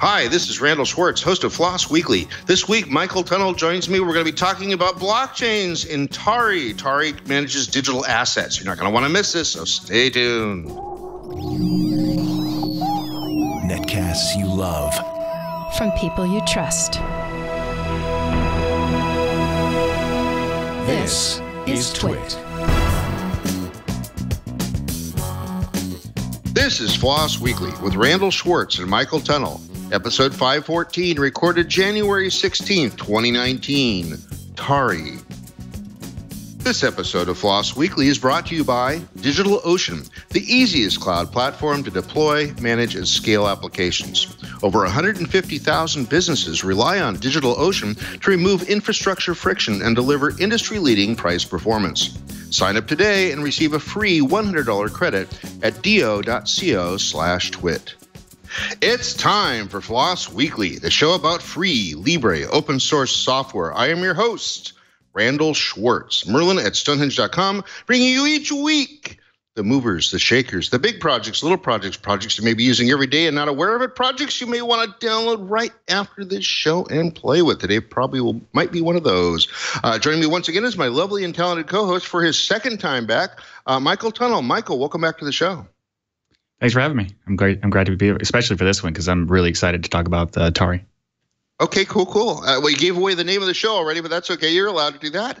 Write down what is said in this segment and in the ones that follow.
Hi, this is Randal Schwartz, host of FLOSS Weekly. This week, Michael Tunnell joins me. We're going to be talking about blockchains in Tari. Tari manages digital assets. You're not going to want to miss this, so stay tuned. Netcasts you love. From people you trust. This is Twit. This is FLOSS Weekly with Randal Schwartz and Michael Tunnell. Episode 514, recorded January 16th, 2019. Tari. This episode of FLOSS Weekly is brought to you by DigitalOcean, the easiest cloud platform to deploy, manage, and scale applications. Over 150,000 businesses rely on DigitalOcean to remove infrastructure friction and deliver industry-leading price performance. Sign up today and receive a free $100 credit at do.co/twit. It's time for FLOSS Weekly, the show about free, libre, open source software. I am your host, Randal Schwartz, Merlin at Stonehenge.com, bringing you each week the movers, the shakers, the big projects, little projects, projects you may be using every day and not aware of it, projects you may want to download right after this show and play with. Today might be one of those. Joining me once again is my lovely and talented co-host for his second time back, Michael Tunnell. Michael, welcome back to the show. Thanks for having me. I'm glad to be here, especially for this one, because I'm really excited to talk about Tari. Okay, cool. Well, you gave away the name of the show already, but that's okay. You're allowed to do that.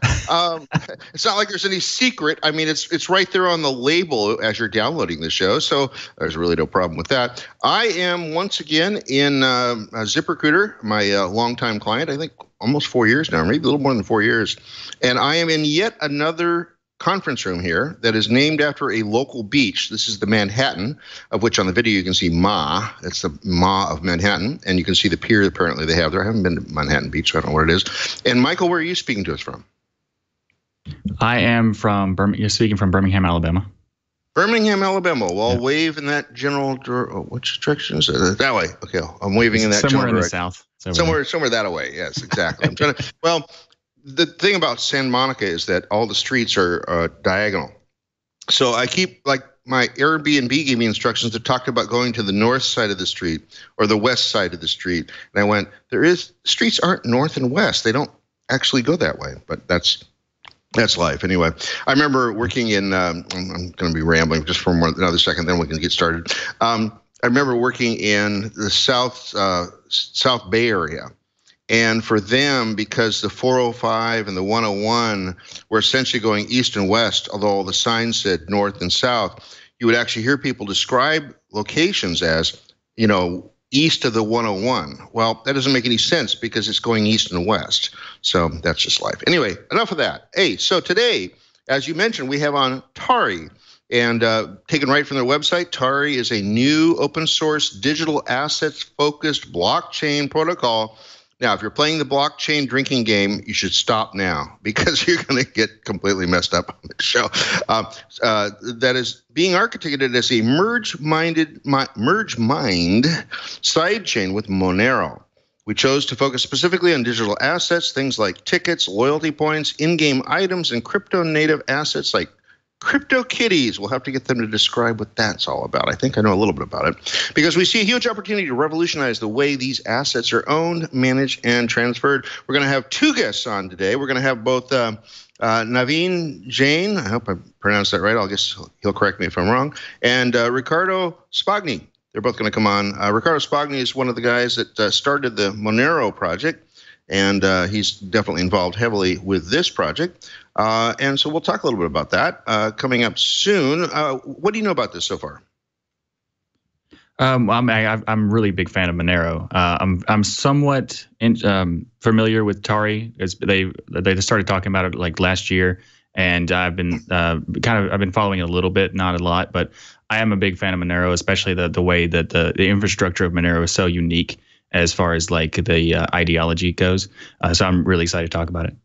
It's not like there's any secret. I mean, it's right there on the label as you're downloading the show, so there's really no problem with that. I am once again in ZipRecruiter, my longtime client, I think almost 4 years now, maybe a little more than 4 years, and I am in yet another conference room here that is named after a local beach. This is the Manhattan, of which on the video you can see Ma. It's the Ma of Manhattan, and you can see the pier apparently they have there. I haven't been to Manhattan Beach, so I don't know where it is. And Michael, where are you speaking to us from? I am from You're speaking from Birmingham, Alabama. Birmingham, Alabama. Well, yeah. Wave in that general which direction is it? That way. Okay, I'm waving in that somewhere general in the south. Somewhere that way. Yes, exactly. I'm trying to. Well. The thing about Santa Monica is that all the streets are diagonal. So I keep, like, my Airbnb gave me instructions that talked about going to the north side of the street or the west side of the street. And I went, streets aren't north and west. They don't actually go that way, but that's life. Anyway, I remember working in, I'm going to be rambling just for another second, then we can get started. I remember working in the South Bay Area. And for them, because the 405 and the 101 were essentially going east and west, although the signs said north and south, you would actually hear people describe locations as, east of the 101. Well, that doesn't make any sense because it's going east and west. So that's just life. Anyway, enough of that. Hey, so today, as you mentioned, we have on Tari. And taken right from their website, Tari is a new open source digital assets focused blockchain protocol. Now, if you're playing the blockchain drinking game, you should stop now because you're going to get completely messed up on the show. That is being architected as a merge mind sidechain with Monero. We chose to focus specifically on digital assets, things like tickets, loyalty points, in-game items, and crypto-native assets like CryptoKitties. We'll have to get them to describe what that's all about. I think I know a little bit about it because we see a huge opportunity to revolutionize the way these assets are owned, managed, and transferred. We're going to have two guests on today. We're going to have both Naveen, Jain, I hope I pronounced that right. I guess he'll correct me if I'm wrong, and Riccardo, Spagni. They're both going to come on. Riccardo Spagni is one of the guys that started the Monero project, and he's definitely involved heavily with this project. And so we'll talk a little bit about that coming up soon. What do you know about this so far? I'm a really big fan of Monero. I'm somewhat familiar with Tari. They started talking about it like last year, and I've been I've been following it a little bit, not a lot, but I am a big fan of Monero, especially the way that the infrastructure of Monero is so unique as far as like the ideology goes. So I'm really excited to talk about it.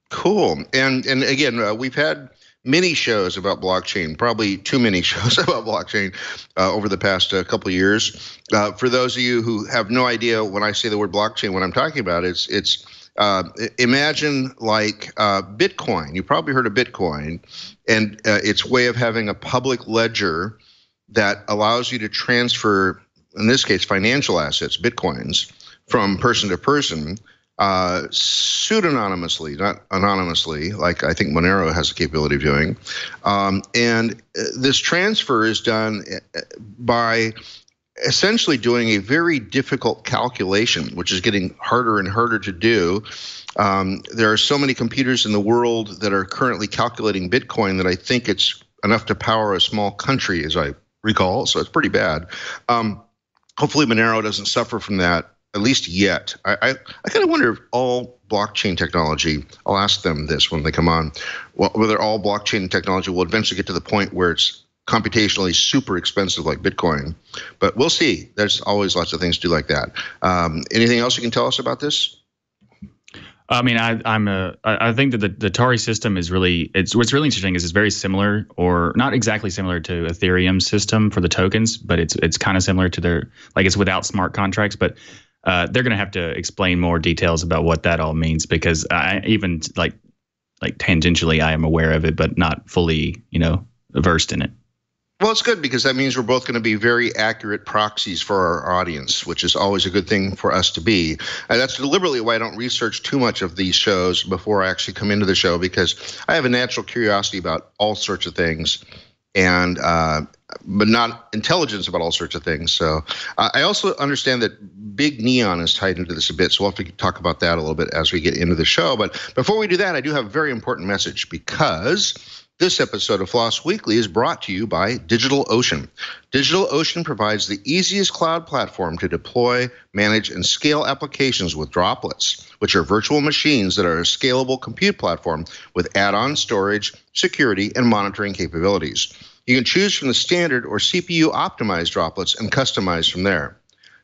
Cool. And again, we've had many shows about blockchain, probably too many shows about blockchain over the past couple of years. For those of you who have no idea when I say the word blockchain, what I'm talking about, it's imagine like Bitcoin. You probably heard of Bitcoin, and its way of having a public ledger that allows you to transfer in this case, financial assets, bitcoins, from person to person, pseudonymously, not anonymously, like I think Monero has the capability of doing. And this transfer is done by essentially doing a very difficult calculation, which is getting harder and harder to do. There are so many computers in the world that are currently calculating Bitcoin that I think it's enough to power a small country, as I recall. So it's pretty bad. Hopefully Monero doesn't suffer from that, at least yet. I kind of wonder if all blockchain technology, I'll ask them this when they come on, whether all blockchain technology will eventually get to the point where it's computationally super expensive like Bitcoin. But we'll see. There's always lots of things to do like that. Anything else you can tell us about this? I mean, I think that the Tari system is really, what's really interesting is it's very similar, or not exactly similar to Ethereum's system for the tokens, but it's kind of similar to their, like, it's without smart contracts, but they're going to have to explain more details about what that all means, because I even like tangentially I am aware of it, but not fully, versed in it. Well, it's good because that means we're both going to be very accurate proxies for our audience, which is always a good thing for us to be. And that's deliberately why I don't research too much of these shows before I actually come into the show, because I have a natural curiosity about all sorts of things, and but not intelligence about all sorts of things. So I also understand that Big Neon is tied into this a bit, so we'll have to talk about that a little bit as we get into the show. But before we do that, I do have a very important message, because this episode of Floss Weekly is brought to you by DigitalOcean. DigitalOcean provides the easiest cloud platform to deploy, manage, and scale applications with Droplets, which are virtual machines that are a scalable compute platform with add-on storage, security, and monitoring capabilities. You can choose from the standard or CPU-optimized Droplets and customize from there.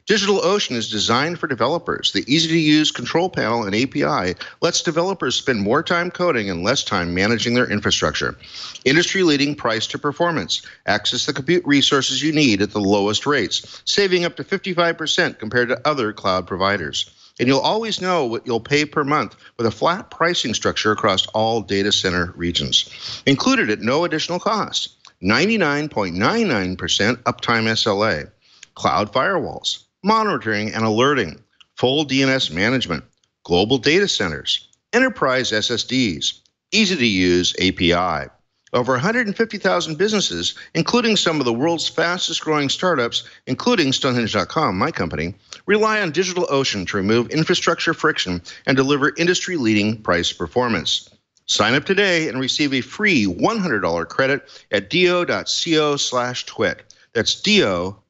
DigitalOcean is designed for developers. The easy-to-use control panel and API lets developers spend more time coding and less time managing their infrastructure. Industry-leading price to performance. Access the compute resources you need at the lowest rates, saving up to 55% compared to other cloud providers. And you'll always know what you'll pay per month with a flat pricing structure across all data center regions. Included at no additional cost. 99.99% uptime SLA. Cloud firewalls. Monitoring and alerting, full DNS management, global data centers, enterprise SSDs, easy-to-use API. Over 150,000 businesses, including some of the world's fastest-growing startups, including Stonehenge.com, my company, rely on DigitalOcean to remove infrastructure friction and deliver industry-leading price performance. Sign up today and receive a free $100 credit at do.co/twit. That's do.co/TWIT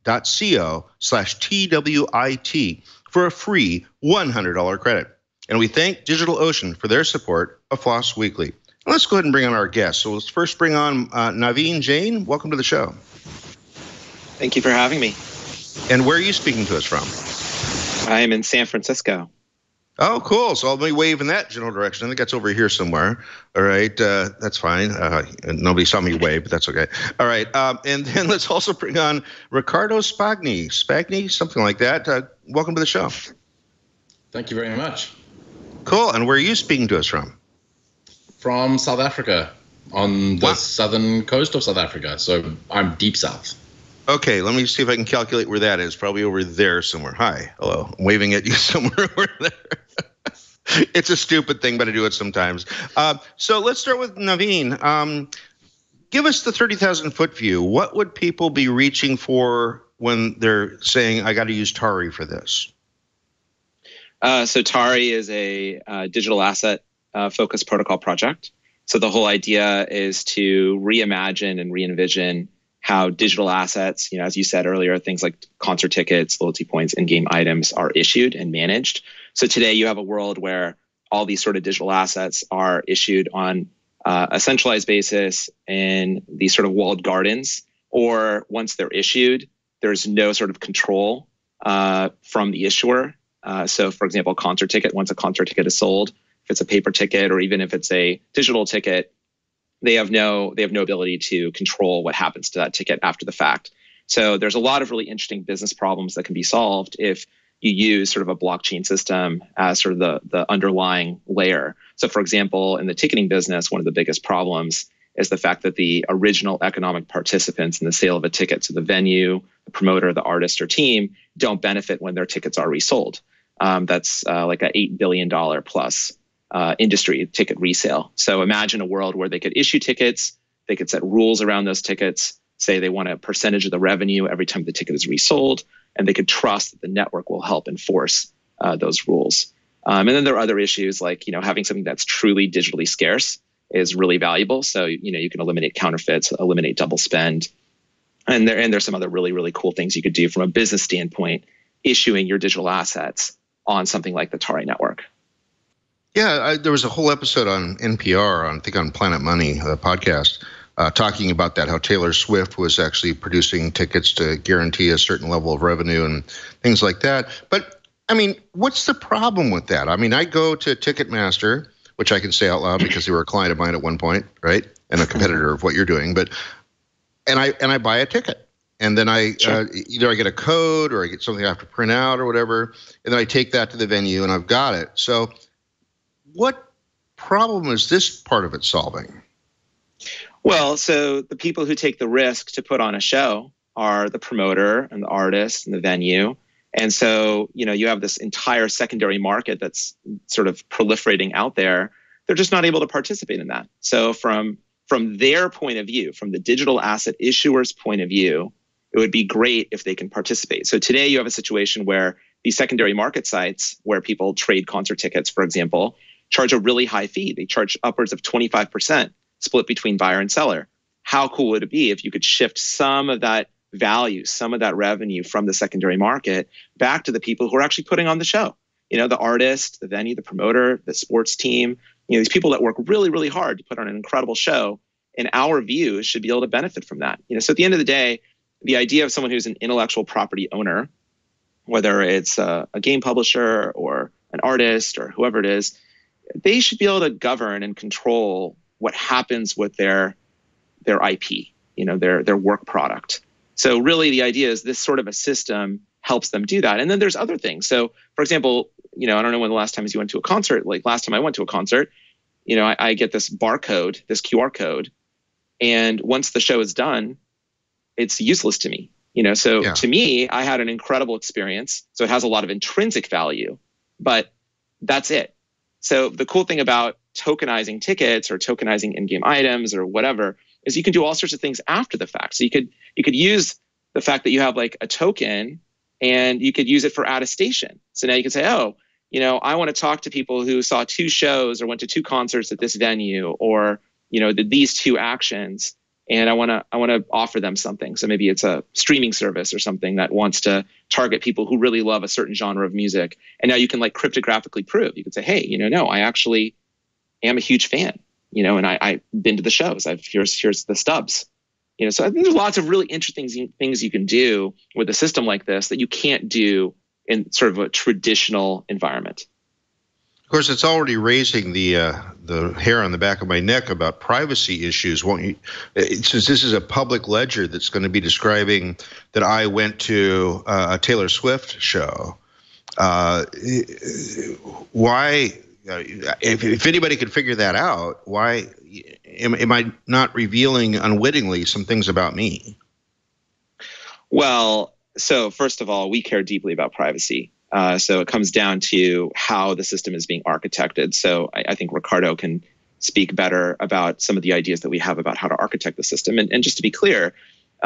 for a free $100 credit. And we thank DigitalOcean for their support of Floss Weekly. And let's go ahead and bring on our guests. So let's first bring on Naveen. Jain, welcome to the show. Thank you for having me. And where are you speaking to us from? I am in San Francisco. Oh, cool. So I'll be wave in that general direction. I think that's over here somewhere. All right. That's fine. Nobody saw me wave, but that's okay. All right. And then let's also bring on Riccardo Spagni. Spagni, something like that. Welcome to the show. Thank you very much. Cool. And where are you speaking to us from? From South Africa, on the southern coast of South Africa. So I'm deep south. Okay, let me see if I can calculate where that is. Probably over there somewhere. Hi, hello. I'm waving at you somewhere over there. It's a stupid thing, but I do it sometimes. So let's start with Naveen. Give us the 30,000-foot view. What would people be reaching for when they're saying, I got to use Tari for this? So Tari is a digital asset focused protocol project. So the whole idea is to reimagine and re-envision how digital assets, as you said earlier, things like concert tickets, loyalty points, in-game items are issued and managed. So today you have a world where all these sort of digital assets are issued on a centralized basis in these sort of walled gardens, or once they're issued, there's no sort of control from the issuer. So for example, a concert ticket, once a concert ticket is sold, if it's a paper ticket or even if it's a digital ticket, they have no ability to control what happens to that ticket after the fact. So there's a lot of really interesting business problems that can be solved if you use sort of a blockchain system as sort of the underlying layer. So for example, in the ticketing business, one of the biggest problems is the fact that the original economic participants in the sale of a ticket, so the venue, the promoter, the artist or team, don't benefit when their tickets are resold. That's like a $8 billion plus industry, ticket resale. So imagine a world where they could issue tickets, they could set rules around those tickets, say they want a percentage of the revenue every time the ticket is resold, and they could trust that the network will help enforce those rules. And then there are other issues like, having something that's truly digitally scarce is really valuable. So, you can eliminate counterfeits, eliminate double spend. And there's some other really, really cool things you could do from a business standpoint, issuing your digital assets on something like the Tari network. Yeah, there was a whole episode on NPR, I think on Planet Money, the podcast, talking about that, how Taylor Swift was actually producing tickets to guarantee a certain level of revenue and things like that. But, I mean, what's the problem with that? I mean, I go to Ticketmaster, which I can say out loud because they were a client of mine at one point, right? And a competitor of what you're doing. But and I buy a ticket. And then either I get a code or I get something I have to print out or whatever. And then I take that to the venue and I've got it. So what problem is this part of it solving? Well, so the people who take the risk to put on a show are the promoter and the artist and the venue. And so, you have this entire secondary market that's sort of proliferating out there. They're just not able to participate in that. So from their point of view, from the digital asset issuer's point of view, it would be great if they can participate. So today you have a situation where these secondary market sites where people trade concert tickets, for example, charge a really high fee. They charge upwards of 25% split between buyer and seller. How cool would it be if you could shift some of that value, some of that revenue from the secondary market back to the people who are actually putting on the show? The artist, the venue, the promoter, the sports team, these people that work really, really hard to put on an incredible show, in our view, should be able to benefit from that. So at the end of the day, the idea of someone who's an intellectual property owner, whether it's a game publisher or an artist or whoever it is, they should be able to govern and control what happens with their IP, their work product. So really the idea is this sort of a system helps them do that. And then there's other things. So for example, I don't know when the last time you went to a concert, like last time I went to a concert, I get this barcode, this QR code. And once the show is done, it's useless to me. To me, I had an incredible experience. So it has a lot of intrinsic value, but that's it. So the cool thing about tokenizing tickets or tokenizing in-game items or whatever is you can do all sorts of things after the fact. So you could use the fact that you have like a token and you could use it for attestation. So now you can say, I want to talk to people who saw 2 shows or went to 2 concerts at this venue or, did these 2 actions. And I want to offer them something. So maybe it's a streaming service or something that wants to target people who really love a certain genre of music. And now you can like cryptographically prove. You can say, hey, no, I actually am a huge fan. And I've been to the shows. Here's the stubs. So I think there's lots of really interesting things you can do with a system like this that you can't do in sort of a traditional environment. Of course, it's already raising the hair on the back of my neck about privacy issues. Won't you? Since this is a public ledger that's going to be describing that I went to a Taylor Swift show, why? If anybody could figure that out, why am I not revealing unwittingly some things about me? Well, so first of all, we care deeply about privacy. So it comes down to how the system is being architected. So I think Riccardo can speak better about some of the ideas that we have about how to architect the system. And just to be clear,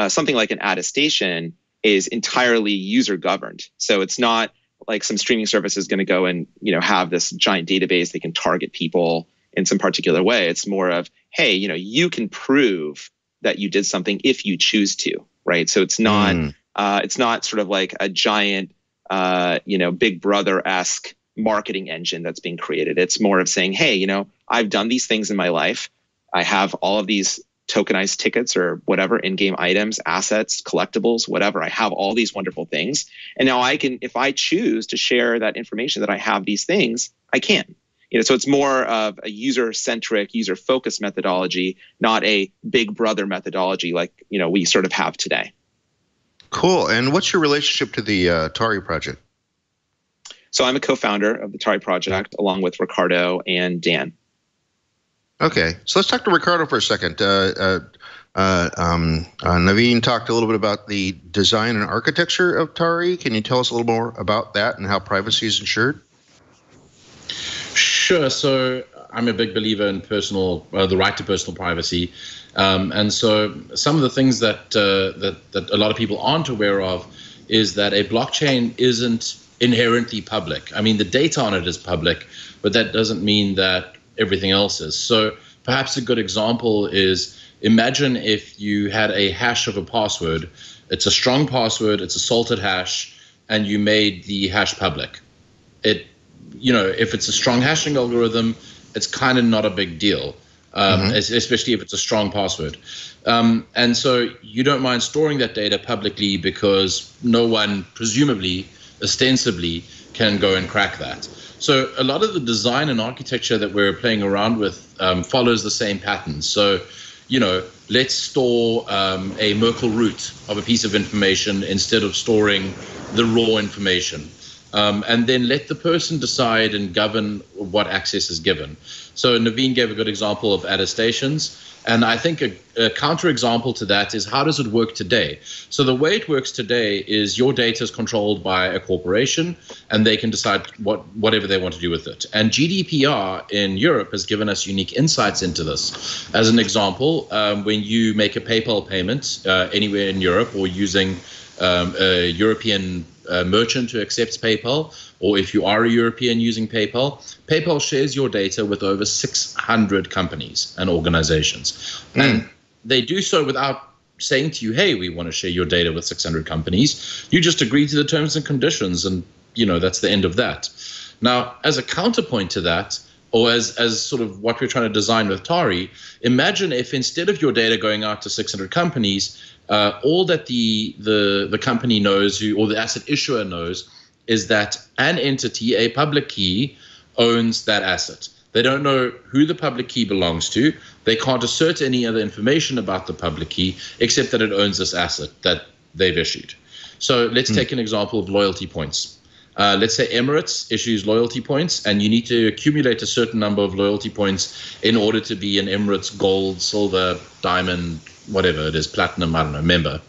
something like an attestation is entirely user governed. So it's not like some streaming service is going to go and have this giant database they can target people in some particular way. It's more of, hey, you can prove that you did something if you choose to, right? So it's not sort of like a giant Big Brother-esque marketing engine that's being created. It's more of saying, hey, I've done these things in my life. I have all of these tokenized tickets or whatever, in-game items, assets, collectibles, whatever. I have all these wonderful things. And now I can, if I choose to share that information that I have these things, I can. So it's more of a user-centric, user-focused methodology, not a Big Brother methodology like, we sort of have today. Cool. And what's your relationship to the Tari project? So I'm a co-founder of the Tari project along with Riccardo and Dan. Okay, so let's talk to Riccardo for a second. Naveen talked a little bit about the design and architecture of Tari. Can you tell us a little more about that and how privacy is ensured? Sure. So I'm a big believer in the right to personal privacy, and so some of the things that a lot of people aren't aware of is that a blockchain isn't inherently public. I mean, the data on it is public, but that doesn't mean that everything else is. So perhaps a good example is, imagine if you had a hash of a password. It's a strong password, it's a salted hash, and you made the hash public. If it's a strong hashing algorithm, it's kind of not a big deal, especially if it's a strong password. And so you don't mind storing that data publicly because no one, presumably, ostensibly, can go and crack that. So a lot of the design and architecture that we're playing around with follows the same pattern. So, let's store a Merkle root of a piece of information instead of storing the raw information. And then let the person decide and govern what access is given. So Naveen gave a good example of attestations. And I think a counterexample to that is, how does it work today? So the way it works today is your data is controlled by a corporation, and they can decide whatever they want to do with it. And GDPR in Europe has given us unique insights into this. As an example, when you make a PayPal payment anywhere in Europe, or using a European merchant who accepts PayPal, or if you are a European using PayPal, PayPal shares your data with over 600 companies and organizations. And they do so without saying to you, hey, we want to share your data with 600 companies. You just agree to the terms and conditions, and that's the end of that. Now, as a counterpoint to that, or as sort of what we're trying to design with Tari, imagine if instead of your data going out to 600 companies, all that the company knows, or the asset issuer knows, is that an entity, a public key, owns that asset. They don't know who the public key belongs to. They can't assert any other information about the public key except that it owns this asset that they've issued. So let's take an example of loyalty points. Let's say Emirates issues loyalty points, and you need to accumulate a certain number of loyalty points in order to be an Emirates gold, silver, diamond, whatever it is, platinum, I don't know, member.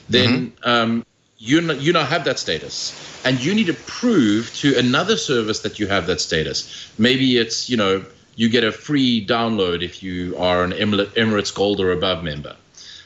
Then you now have that status, and you need to prove to another service that you have that status. Maybe it's, you get a free download if you are an Emirates Gold or above member.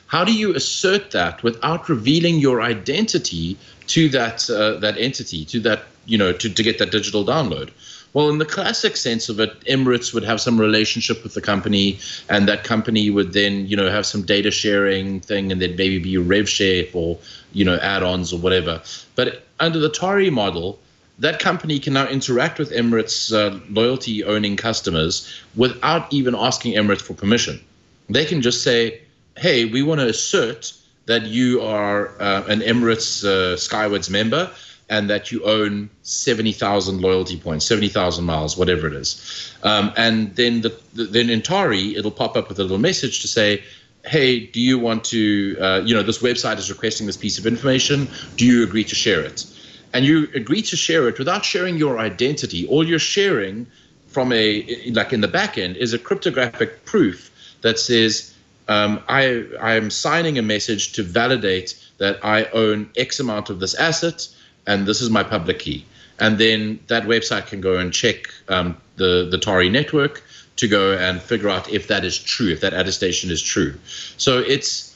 How do you assert that without revealing your identity to that entity, to that, to get that digital download? Well, in the classic sense of it, Emirates would have some relationship with the company, and that company would then, have some data sharing thing, and then maybe be a rev share for, add-ons or whatever. But under the Tari model, that company can now interact with Emirates loyalty owning customers without even asking Emirates for permission. They can just say, hey, we want to assert that you are an Emirates Skywards member, and that you own 70,000 loyalty points, 70,000 miles, whatever it is. And then then in Tari, it'll pop up with a little message to say, hey, do you want to, this website is requesting this piece of information. Do you agree to share it? And you agree to share it without sharing your identity. All you're sharing from in the back end is a cryptographic proof that says, I am signing a message to validate that I own X amount of this asset, and this is my public key. And then that website can go and check the Tari network to go and figure out if that is true, if that attestation is true. So it's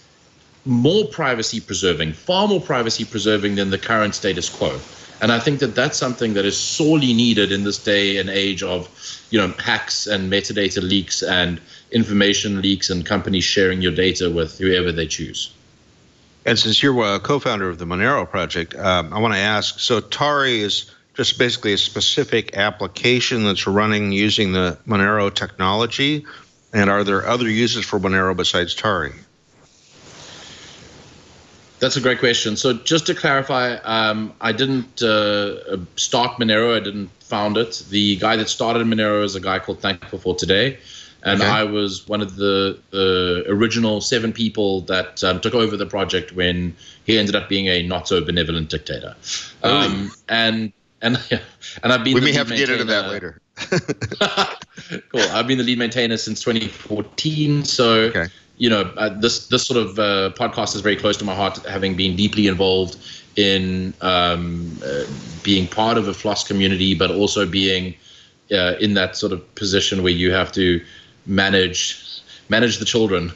more privacy preserving, far more privacy preserving than the current status quo. And I think that that's something that is sorely needed in this day and age of, hacks and metadata leaks and information leaks and companies sharing your data with whoever they choose. And since you're a co-founder of the Monero project, I want to ask, so Tari is just basically a specific application that's running using the Monero technology, and are there other uses for Monero besides Tari? That's a great question. So just to clarify, I didn't start Monero. I didn't found it. The guy that started Monero is a guy called Thankful for Today. And I was one of the original 7 people that took over the project when he ended up being a not-so-benevolent dictator. And and I've been. We may have to get into that later. Cool. I've been the lead maintainer since 2014. So, this sort of podcast is very close to my heart, having been deeply involved in being part of a FLOSS community, but also being in that sort of position where you have to manage the children,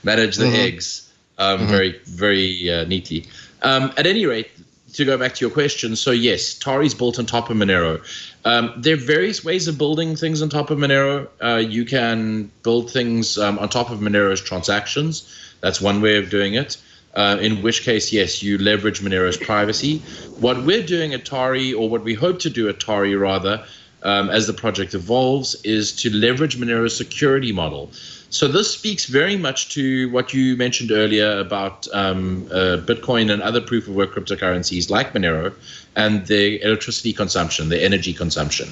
manage the eggs very, very neatly. At any rate, to go back to your question, so yes, Tari's built on top of Monero. There are various ways of building things on top of Monero. You can build things on top of Monero's transactions. That's one way of doing it. In which case, yes, you leverage Monero's privacy. What we're doing at Tari, or what we hope to do at Tari rather, as the project evolves, is to leverage Monero's security model. So this speaks very much to what you mentioned earlier about Bitcoin and other proof-of-work cryptocurrencies like Monero and the electricity consumption, the energy consumption.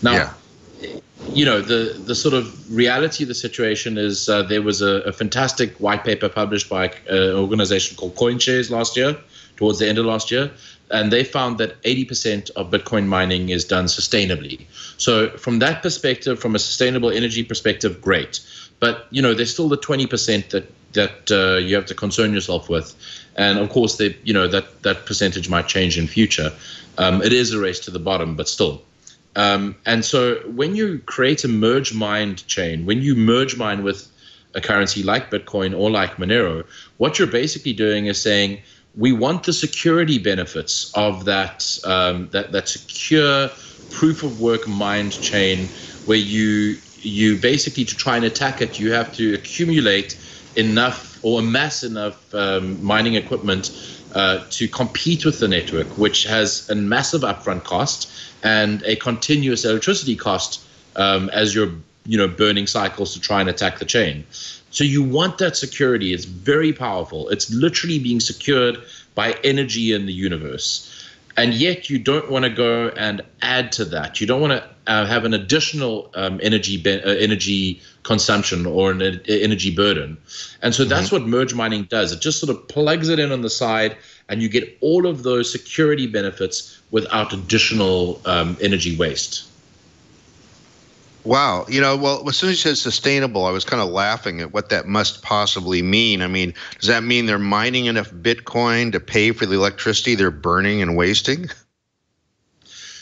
Now, the sort of reality of the situation is there was a fantastic white paper published by an organization called CoinShares last year, towards the end of last year, and they found that 80% of Bitcoin mining is done sustainably. So from that perspective, from a sustainable energy perspective, great. But, there's still the 20% that you have to concern yourself with. And, of course, that percentage might change in future. It is a race to the bottom, but still. And so when you create a merge mined chain, when you merge mine with a currency like Bitcoin or like Monero, what you're basically doing is saying, we want the security benefits of that secure proof of work mined chain, where you basically, to try and attack it, you have to accumulate enough or amass enough mining equipment to compete with the network, which has a massive upfront cost and a continuous electricity cost as you're burning cycles to try and attack the chain. So you want that security. It's very powerful. It's literally being secured by energy in the universe. And yet you don't want to go and add to that. You don't want to have an additional energy consumption or an energy burden. And so that's what merge mining does. It just sort of plugs it in on the side, and you get all of those security benefits without additional energy waste. Wow. Well, as soon as you said sustainable, I was kind of laughing at what that must possibly mean. I mean, does that mean they're mining enough Bitcoin to pay for the electricity they're burning and wasting?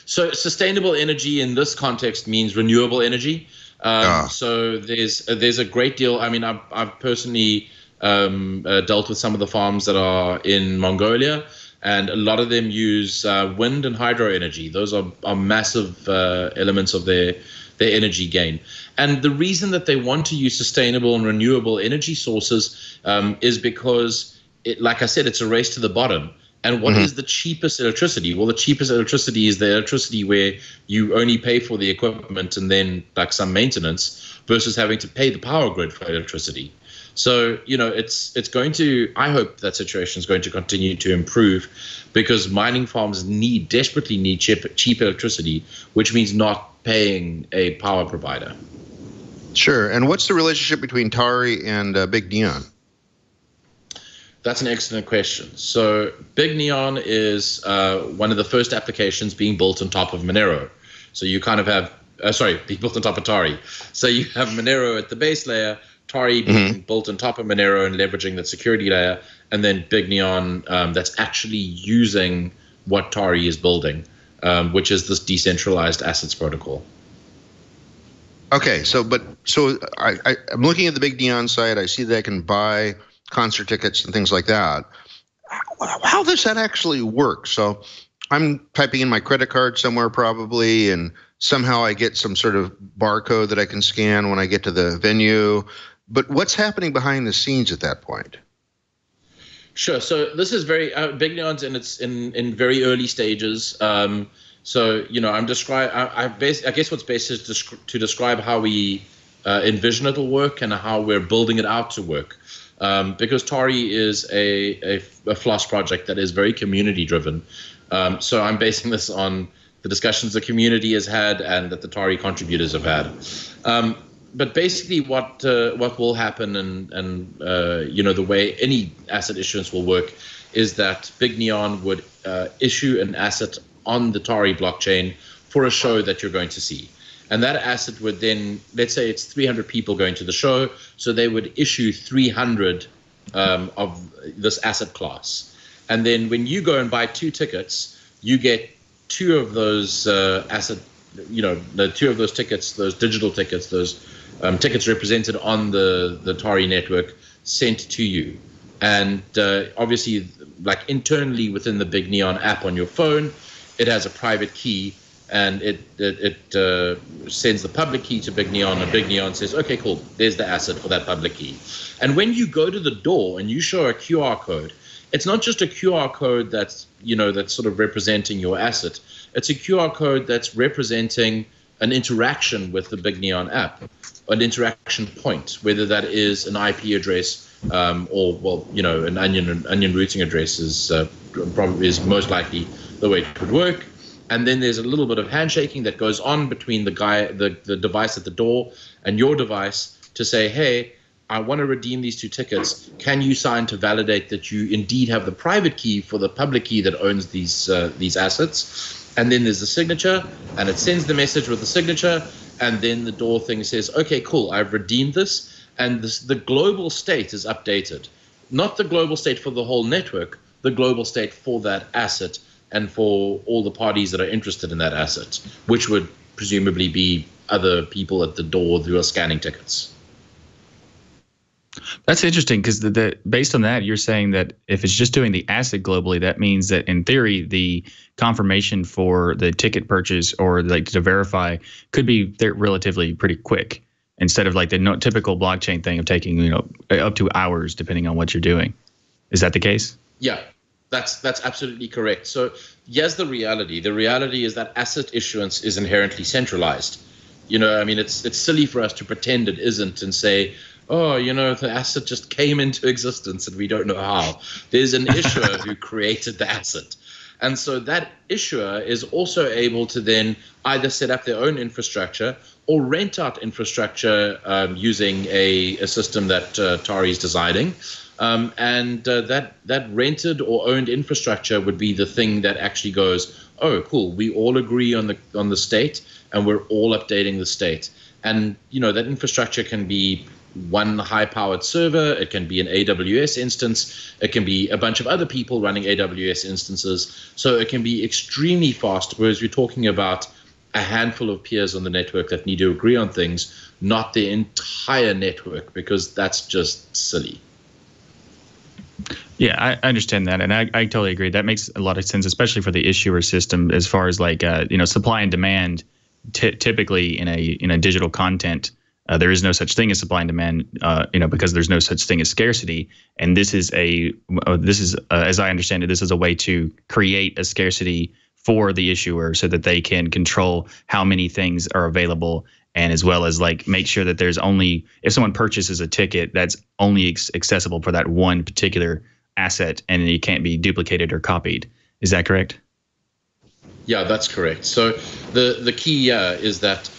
So sustainable energy in this context means renewable energy. So there's a great deal. I mean, I've personally dealt with some of the farms that are in Mongolia, and a lot of them use wind and hydro energy. Those are massive elements of their energy gain. And the reason that they want to use sustainable and renewable energy sources is because, like I said, it's a race to the bottom. And what is the cheapest electricity? Well, the cheapest electricity is the electricity where you only pay for the equipment and then like some maintenance, versus having to pay the power grid for electricity. So, it's going to, I hope that situation is going to continue to improve, because mining farms desperately need cheap electricity, which means not paying a power provider. Sure. And what's the relationship between Tari and Big Neon? That's an excellent question. So Big Neon is one of the first applications being built on top of Monero. So you kind of have, being built on top of Tari. So you have Monero at the base layer, Tari being built on top of Monero and leveraging that security layer, and then Big Neon that's actually using what Tari is building, which is this decentralized assets protocol. Okay, so I'm looking at the Big Neon site. I see that I can buy concert tickets and things like that. How does that actually work? So I'm typing in my credit card somewhere probably, and somehow I get some sort of barcode that I can scan when I get to the venue. But what's happening behind the scenes at that point? Sure. So this is very Big Neon's in very early stages. So I'm I guess what's best is to describe how we envision it'll work and how we're building it out to work. Because Tari is a FLOSS project that is very community driven. So I'm basing this on the discussions the community has had and that the Tari contributors have had. But basically what will happen and the way any asset issuance will work is that Big Neon would issue an asset on the Tari blockchain for a show that you're going to see. And that asset would then, let's say it's 300 people going to the show, so they would issue 300 of this asset class. And then when you go and buy 2 tickets, you get 2 of those the 2 of those tickets, those digital tickets, those tickets represented on the Tari network sent to you. And obviously, like internally within the Big Neon app on your phone, it has a private key, and it sends the public key to Big Neon, and Big Neon says, okay, cool, there's the asset for that public key. And when you go to the door and you show a QR code, it's not just a QR code that's sort of representing your asset. It's a QR code that's representing an interaction with the Big Neon app, an interaction point, whether that is an IP address or an onion routing address is probably is most likely the way it would work. And then there's a little bit of handshaking that goes on between the device at the door and your device to say, hey, I want to redeem these 2 tickets. Can you sign to validate that you indeed have the private key for the public key that owns these assets? And then there's the signature, and it sends the message with the signature, and then the door thing says, okay, cool, I've redeemed this, and the global state is updated. Not the global state for the whole network, the global state for that asset and for all the parties that are interested in that asset, which would presumably be other people at the door who are scanning tickets. That's interesting, because based on that, you're saying that if it's just doing the asset globally, that means that in theory, the confirmation for the ticket purchase or like to verify could be relatively pretty quick, instead of like the typical blockchain thing of taking up to hours depending on what you're doing. Is that the case? Yeah, that's absolutely correct. So yes, the reality is that asset issuance is inherently centralized. It's silly for us to pretend it isn't and say, oh, the asset just came into existence and we don't know how. There's an issuer who created the asset. And so that issuer is also able to then either set up their own infrastructure or rent out infrastructure using a system that Tari is designing. That rented or owned infrastructure would be the thing that actually goes, oh, cool, we all agree on the state and we're all updating the state. And, that infrastructure can be one high-powered server, it can be an AWS instance, it can be a bunch of other people running AWS instances, so it can be extremely fast, whereas we're talking about a handful of peers on the network that need to agree on things, not the entire network, because that's just silly. Yeah, I understand that, and I totally agree. That makes a lot of sense, especially for the issuer system, as far as like supply and demand. Typically, in a digital content, there is no such thing as supply and demand, because there's no such thing as scarcity. And this is as I understand it, this is a way to create a scarcity for the issuer so that they can control how many things are available, and as well as like make sure that there's only, if someone purchases a ticket, that's only accessible for that one particular asset, and it can't be duplicated or copied. Is that correct? Yeah, that's correct. So the key is that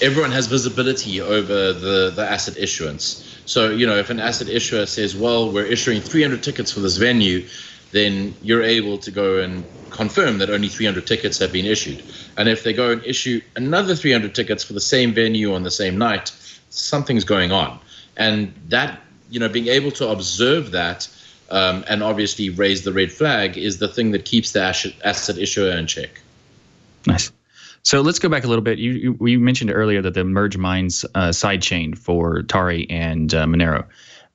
everyone has visibility over the asset issuance. So, if an asset issuer says, well, we're issuing 300 tickets for this venue, then you're able to go and confirm that only 300 tickets have been issued. And if they go and issue another 300 tickets for the same venue on the same night, something's going on. And that, being able to observe that and obviously raise the red flag is the thing that keeps the asset issuer in check. Nice. So let's go back a little bit. You mentioned earlier that the Merge Minds sidechain for Tari and Monero.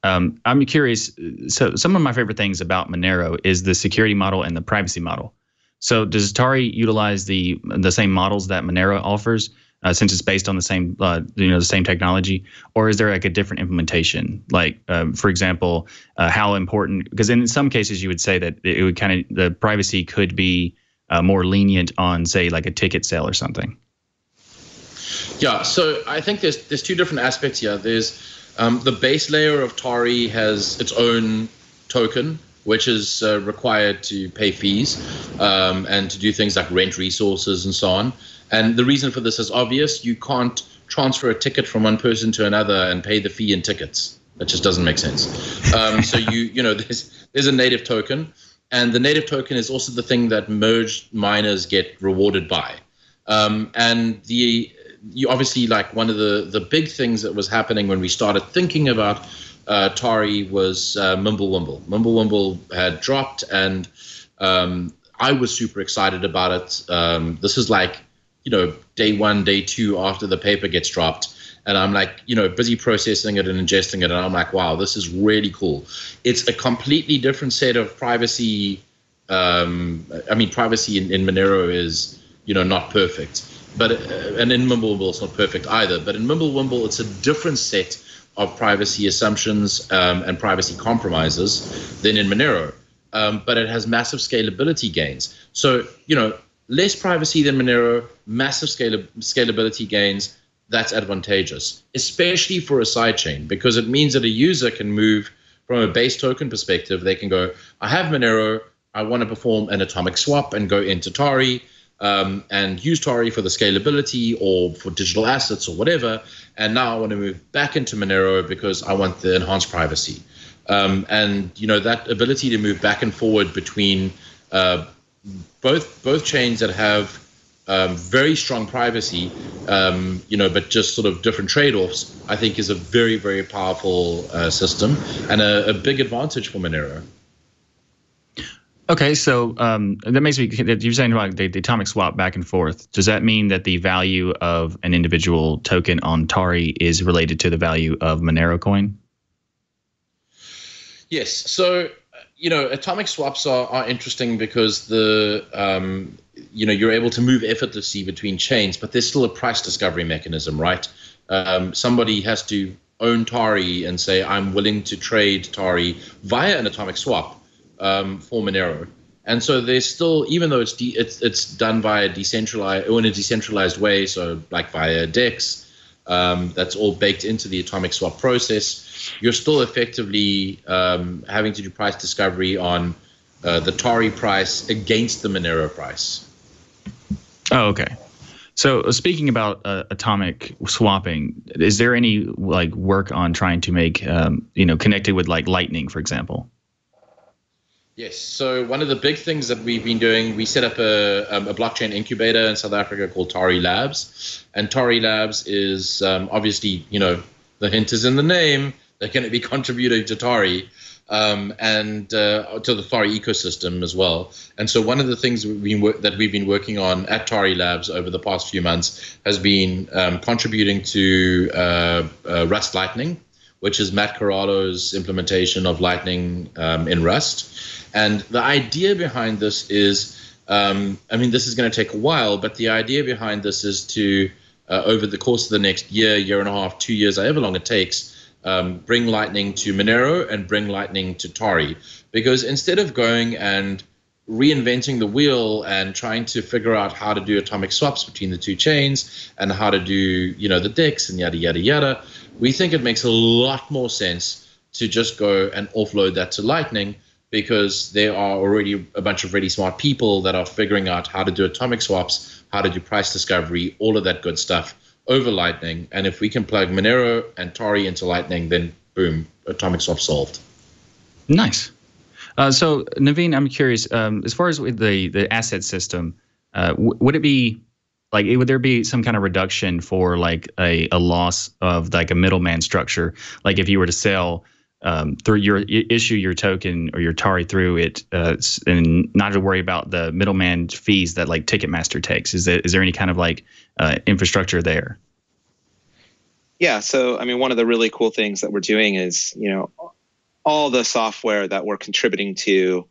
I'm curious. So some of my favorite things about Monero is the security model and the privacy model. So does Tari utilize the same models that Monero offers, since it's based on the same the same technology, or is there like a different implementation? Like for example, how important? Because in some cases you would say that it would the privacy could be more lenient on, say, like a ticket sale or something. Yeah, so I think there's 2 different aspects here. There's the base layer of Tari has its own token, which is required to pay fees and to do things like rent resources and so on. And the reason for this is obvious. You can't transfer a ticket from one person to another and pay the fee in tickets. That just doesn't make sense. So there's a native token. And the native token is also the thing that merged miners get rewarded by. And you obviously, like, one of the big things that was happening when we started thinking about Tari was Mimblewimble. Mimblewimble had dropped, and I was super excited about it. This is like, day 1, day 2 after the paper gets dropped. And I'm like, busy processing it and ingesting it. And I'm like, wow, this is really cool. It's a completely different set of privacy. Privacy in Monero is, not perfect. But and in Mimblewimble, it's not perfect either. But in Mimblewimble, it's a different set of privacy assumptions and privacy compromises than in Monero. But it has massive scalability gains. So, less privacy than Monero, massive scalability gains. That's advantageous, especially for a sidechain, because it means that a user can move from a base token perspective. They can go, I have Monero, I want to perform an atomic swap and go into Tari and use Tari for the scalability or for digital assets or whatever. And now I want to move back into Monero because I want the enhanced privacy. That ability to move back and forward between both chains that have very strong privacy, but just sort of different trade-offs, I think is a very, very powerful system and a big advantage for Monero. Okay, so that makes me, you're saying about the atomic swap back and forth. Does that mean that the value of an individual token on Tari is related to the value of Monero coin? Yes. So, atomic swaps are interesting because you're able to move effortlessly between chains, but there's still a price discovery mechanism, right? Somebody has to own Tari and say, I'm willing to trade Tari via an atomic swap for Monero. And so there's still, even though it's done via decentralized or in a decentralized way, so like via DEX, that's all baked into the atomic swap process, you're still effectively having to do price discovery on the Tari price against the Monero price. Oh, okay. So speaking about atomic swapping, is there any work on trying to make connected with Lightning, for example? Yes. So one of the big things that we've been doing, we set up a blockchain incubator in South Africa called Tari Labs, and Tari Labs is obviously, the hint is in the name. They're going to be contributing to Tari and to the Tari ecosystem as well. And so one of the things that we've been working on at Tari Labs over the past few months has been contributing to Rust Lightning, which is Matt Corallo's implementation of Lightning in Rust. And the idea behind this is, this is going to take a while, but the idea behind this is to, over the course of the next year and a half, 2 years, however long it takes, bring Lightning to Monero and bring Lightning to Tari. Because instead of going and reinventing the wheel and trying to figure out how to do atomic swaps between the two chains and how to do, the DEX and yada, yada, yada, we think it makes a lot more sense to just go and offload that to Lightning, because there are already a bunch of really smart people that are figuring out how to do atomic swaps, how to do price discovery, all of that good stuff over Lightning. And if we can plug Monero and Tari into Lightning, then boom, atomic swap solved. Nice. So Naveen, I'm curious, as far as with the asset system, would it be would there be some kind of reduction for a loss of a middleman structure? Like if you were to sell issue your token or your Tari through it, and not to worry about the middleman fees that Ticketmaster takes. Is there any kind of infrastructure there? Yeah. So, one of the really cool things that we're doing is, all the software that we're contributing to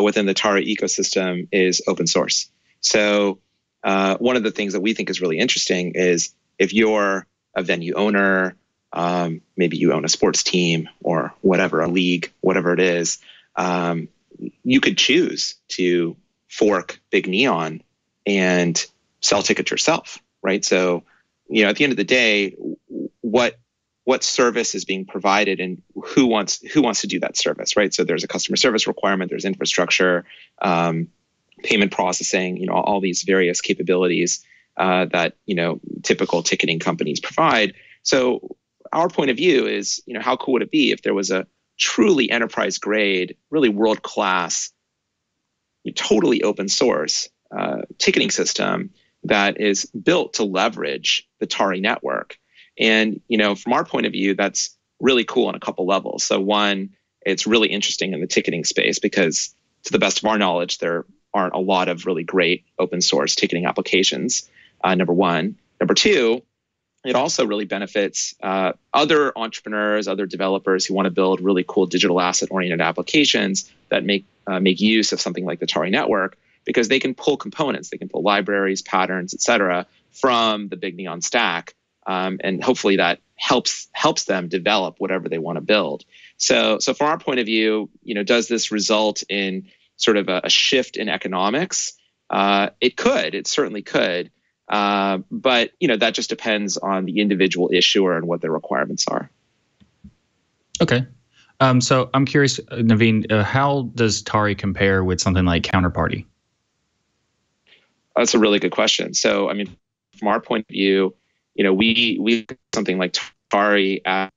within the Tari ecosystem is open source. So one of the things that we think is really interesting is if you're a venue owner, maybe you own a sports team or whatever, a league, whatever it is, you could choose to fork Big Neon and sell tickets yourself, right? So, at the end of the day, what service is being provided and who wants to do that service, right? So there's a customer service requirement, there's infrastructure, payment processing, all these various capabilities that typical ticketing companies provide. So our point of view is, how cool would it be if there was a truly enterprise grade, really world class totally open source ticketing system that is built to leverage the Tari network. And, from our point of view, that's really cool on a couple levels. So one, it's really interesting in the ticketing space because to the best of our knowledge, there aren't a lot of really great open source ticketing applications, number one. Number two, it also really benefits other entrepreneurs, other developers who want to build really cool digital asset-oriented applications that make use of something like the Tari network, because they can pull components, they can pull libraries, patterns, et cetera, from the Big Neon stack. And hopefully that helps them develop whatever they want to build. So from our point of view, does this result in sort of a shift in economics? It certainly could. But that just depends on the individual issuer and what their requirements are. Okay. So I'm curious, Naveen, how does Tari compare with something like Counterparty? That's a really good question. So, from our point of view, we look at something like Tari as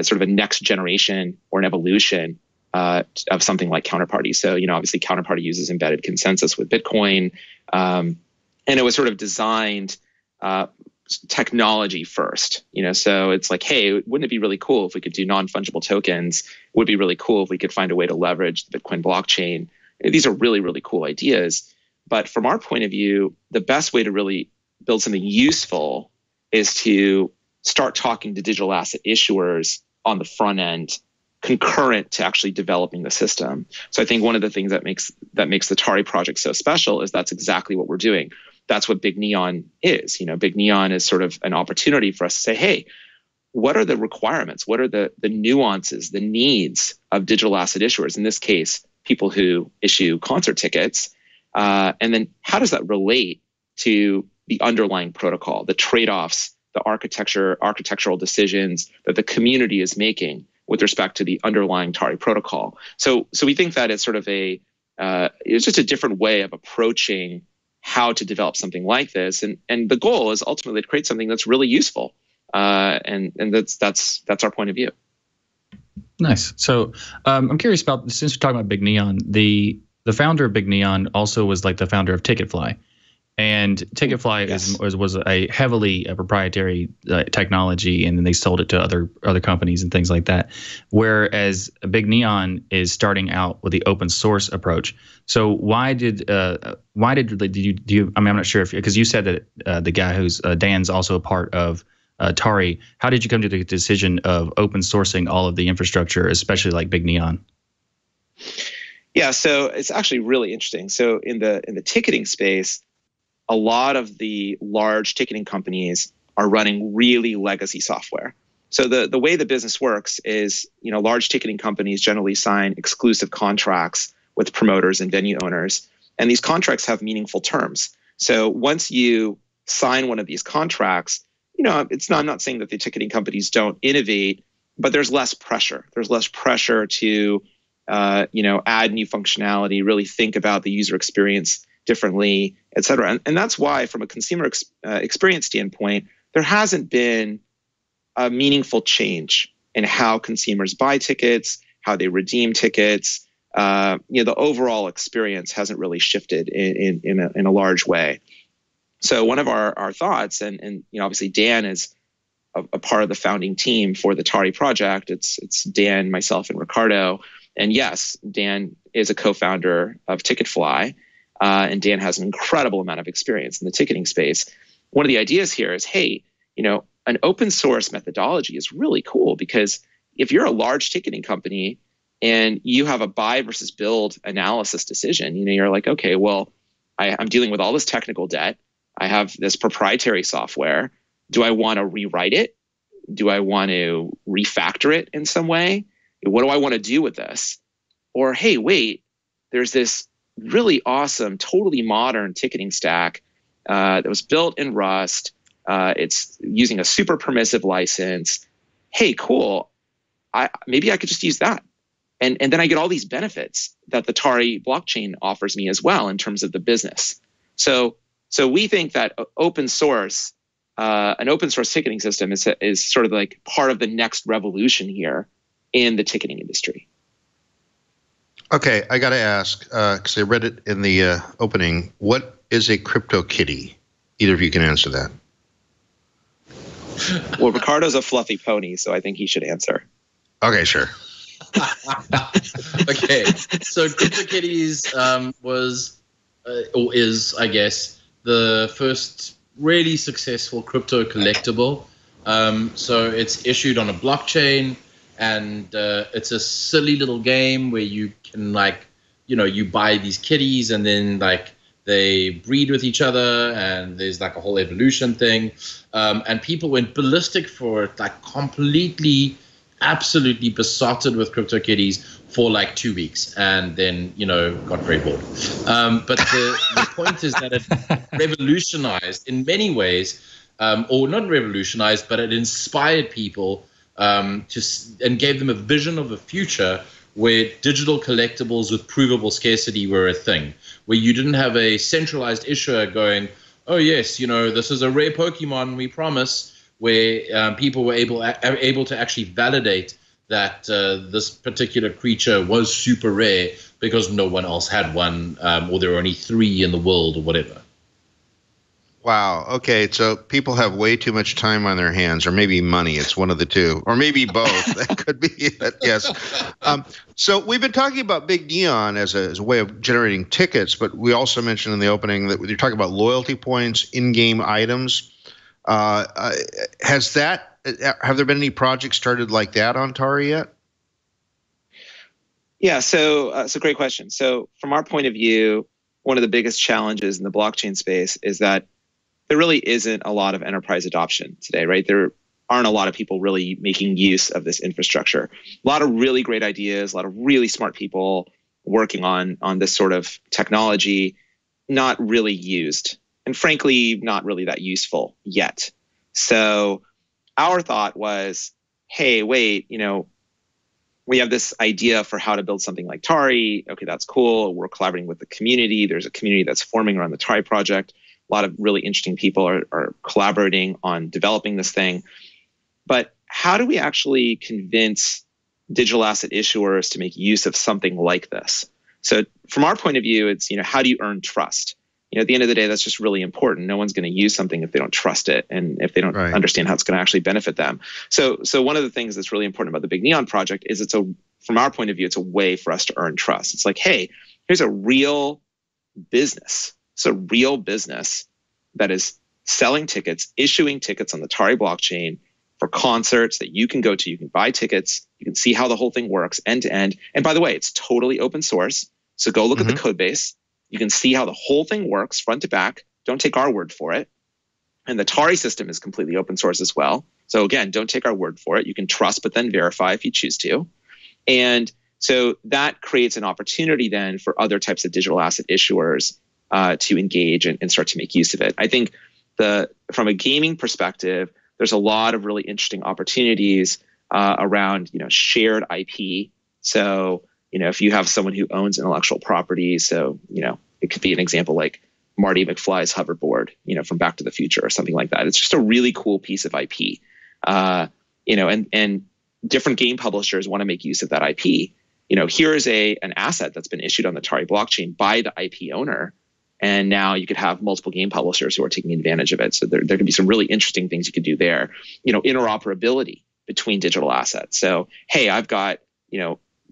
sort of a next generation or an evolution of something like Counterparty. So, obviously Counterparty uses embedded consensus with Bitcoin. And it was sort of designed technology first, so it's like, hey, wouldn't it be really cool if we could do non-fungible tokens? It would be really cool if we could find a way to leverage the Bitcoin blockchain. These are really, really cool ideas. But from our point of view, the best way to really build something useful is to start talking to digital asset issuers on the front end, concurrent to actually developing the system. So I think one of the things that makes the Tari project so special is that's exactly what we're doing. That's what Big Neon is. Big Neon is sort of an opportunity for us to say, hey, what are the requirements? What are the nuances, the needs of digital asset issuers? In this case, people who issue concert tickets. And then how does that relate to the underlying protocol, the trade-offs, the architectural decisions that the community is making with respect to the underlying Tari protocol? So we think that it's sort of it's just a different way of approaching how to develop something like this. And the goal is ultimately to create something that's really useful. And that's our point of view. Nice. So I'm curious about, since we're talking about Big Neon, the founder of Big Neon also was like the founder of Ticketfly. And Ticketfly was a heavily proprietary technology, and then they sold it to other companies and things like that. Whereas Big Neon is starting out with the open source approach. So why did you? I'm not sure if, because you said that the guy who's Dan's also a part of Tari. How did you come to the decision of open sourcing all of the infrastructure, especially like Big Neon? Yeah, so it's actually really interesting. So in the ticketing space, a lot of the large ticketing companies are running really legacy software. So the way the business works is, large ticketing companies generally sign exclusive contracts with promoters and venue owners, and these contracts have meaningful terms. So once you sign one of these contracts, I'm not saying that the ticketing companies don't innovate, but there's less pressure. There's less pressure to add new functionality, really think about the user experience differently, et cetera. And that's why, from a consumer experience standpoint, there hasn't been a meaningful change in how consumers buy tickets, how they redeem tickets. The overall experience hasn't really shifted in a large way. So one of our thoughts, and obviously Dan is a part of the founding team for the Tari project. It's Dan, myself, and Riccardo. And yes, Dan is a co-founder of Ticketfly. And Dan has an incredible amount of experience in the ticketing space. One of the ideas here is, hey, an open source methodology is really cool, because if you're a large ticketing company and you have a buy versus build analysis decision, you're like, okay, well, I'm dealing with all this technical debt. I have this proprietary software. Do I want to rewrite it? Do I want to refactor it in some way? What do I want to do with this? Or, hey, wait, there's this really awesome, totally modern ticketing stack that was built in Rust. It's using a super permissive license. Hey, cool. Maybe I could just use that. And then I get all these benefits that the Tari blockchain offers me as well in terms of the business. So we think that an open source ticketing system is sort of like part of the next revolution here in the ticketing industry. Okay, I got to ask, because I read it in the opening, what is a crypto kitty? Either of you can answer that. Well, Riccardo's a fluffy pony, so I think he should answer. Okay, sure. Okay, so CryptoKitties was or is, I guess, the first really successful crypto collectible. So it's issued on a blockchain, and it's a silly little game where you can, like, you buy these kitties, and then like they breed with each other, and there's like a whole evolution thing. And people went ballistic for it, like completely, absolutely besotted with CryptoKitties for like 2 weeks, and then got very bored. But the point is that it revolutionized in many ways, or not revolutionized, but it inspired people and gave them a vision of a future where digital collectibles with provable scarcity were a thing, where you didn't have a centralized issuer going, oh yes, this is a rare Pokemon, we promise, where people were able to actually validate that this particular creature was super rare because no one else had one, or there were only 3 in the world or whatever. Wow. Okay. So people have way too much time on their hands, or maybe money. It's one of the two, or maybe both. That could be it. Yes. So we've been talking about Big Neon as a way of generating tickets, but we also mentioned in the opening that you're talking about loyalty points, in-game items. Have there been any projects started like that on Tari yet? Yeah. So it's a great question. So from our point of view, one of the biggest challenges in the blockchain space is that there really isn't a lot of enterprise adoption today, right? There aren't a lot of people really making use of this infrastructure. A lot of really great ideas, a lot of really smart people working on this sort of technology, not really used, and frankly, not really that useful yet. So our thought was, hey, wait, we have this idea for how to build something like Tari. Okay, that's cool. We're collaborating with the community. There's a community that's forming around the Tari project. A lot of really interesting people are collaborating on developing this thing. But how do we actually convince digital asset issuers to make use of something like this? So from our point of view, it's, how do you earn trust? At the end of the day, that's just really important. No one's going to use something if they don't trust it, and if they don't understand how it's going to actually benefit them. So one of the things that's really important about the Big Neon project is from our point of view, it's a way for us to earn trust. It's like, hey, here's a real business. It's a real business that is selling tickets, issuing tickets on the Tari blockchain for concerts that you can go to. You can buy tickets. You can see how the whole thing works end to end. And by the way, it's totally open source. So go look at the code base. You can see how the whole thing works front to back. Don't take our word for it. And the Tari system is completely open source as well. So again, don't take our word for it. You can trust, but then verify if you choose to. And so that creates an opportunity then for other types of digital asset issuers to engage and start to make use of it. I think from a gaming perspective, there's a lot of really interesting opportunities around shared IP. So if you have someone who owns intellectual property, so it could be an example like Marty McFly's hoverboard, from Back to the Future or something like that. It's just a really cool piece of IP, and different game publishers want to make use of that IP. Here is an asset that's been issued on the Tari blockchain by the IP owner. And now you could have multiple game publishers who are taking advantage of it. So there could be some really interesting things you could do there. Interoperability between digital assets. So, hey, I've got,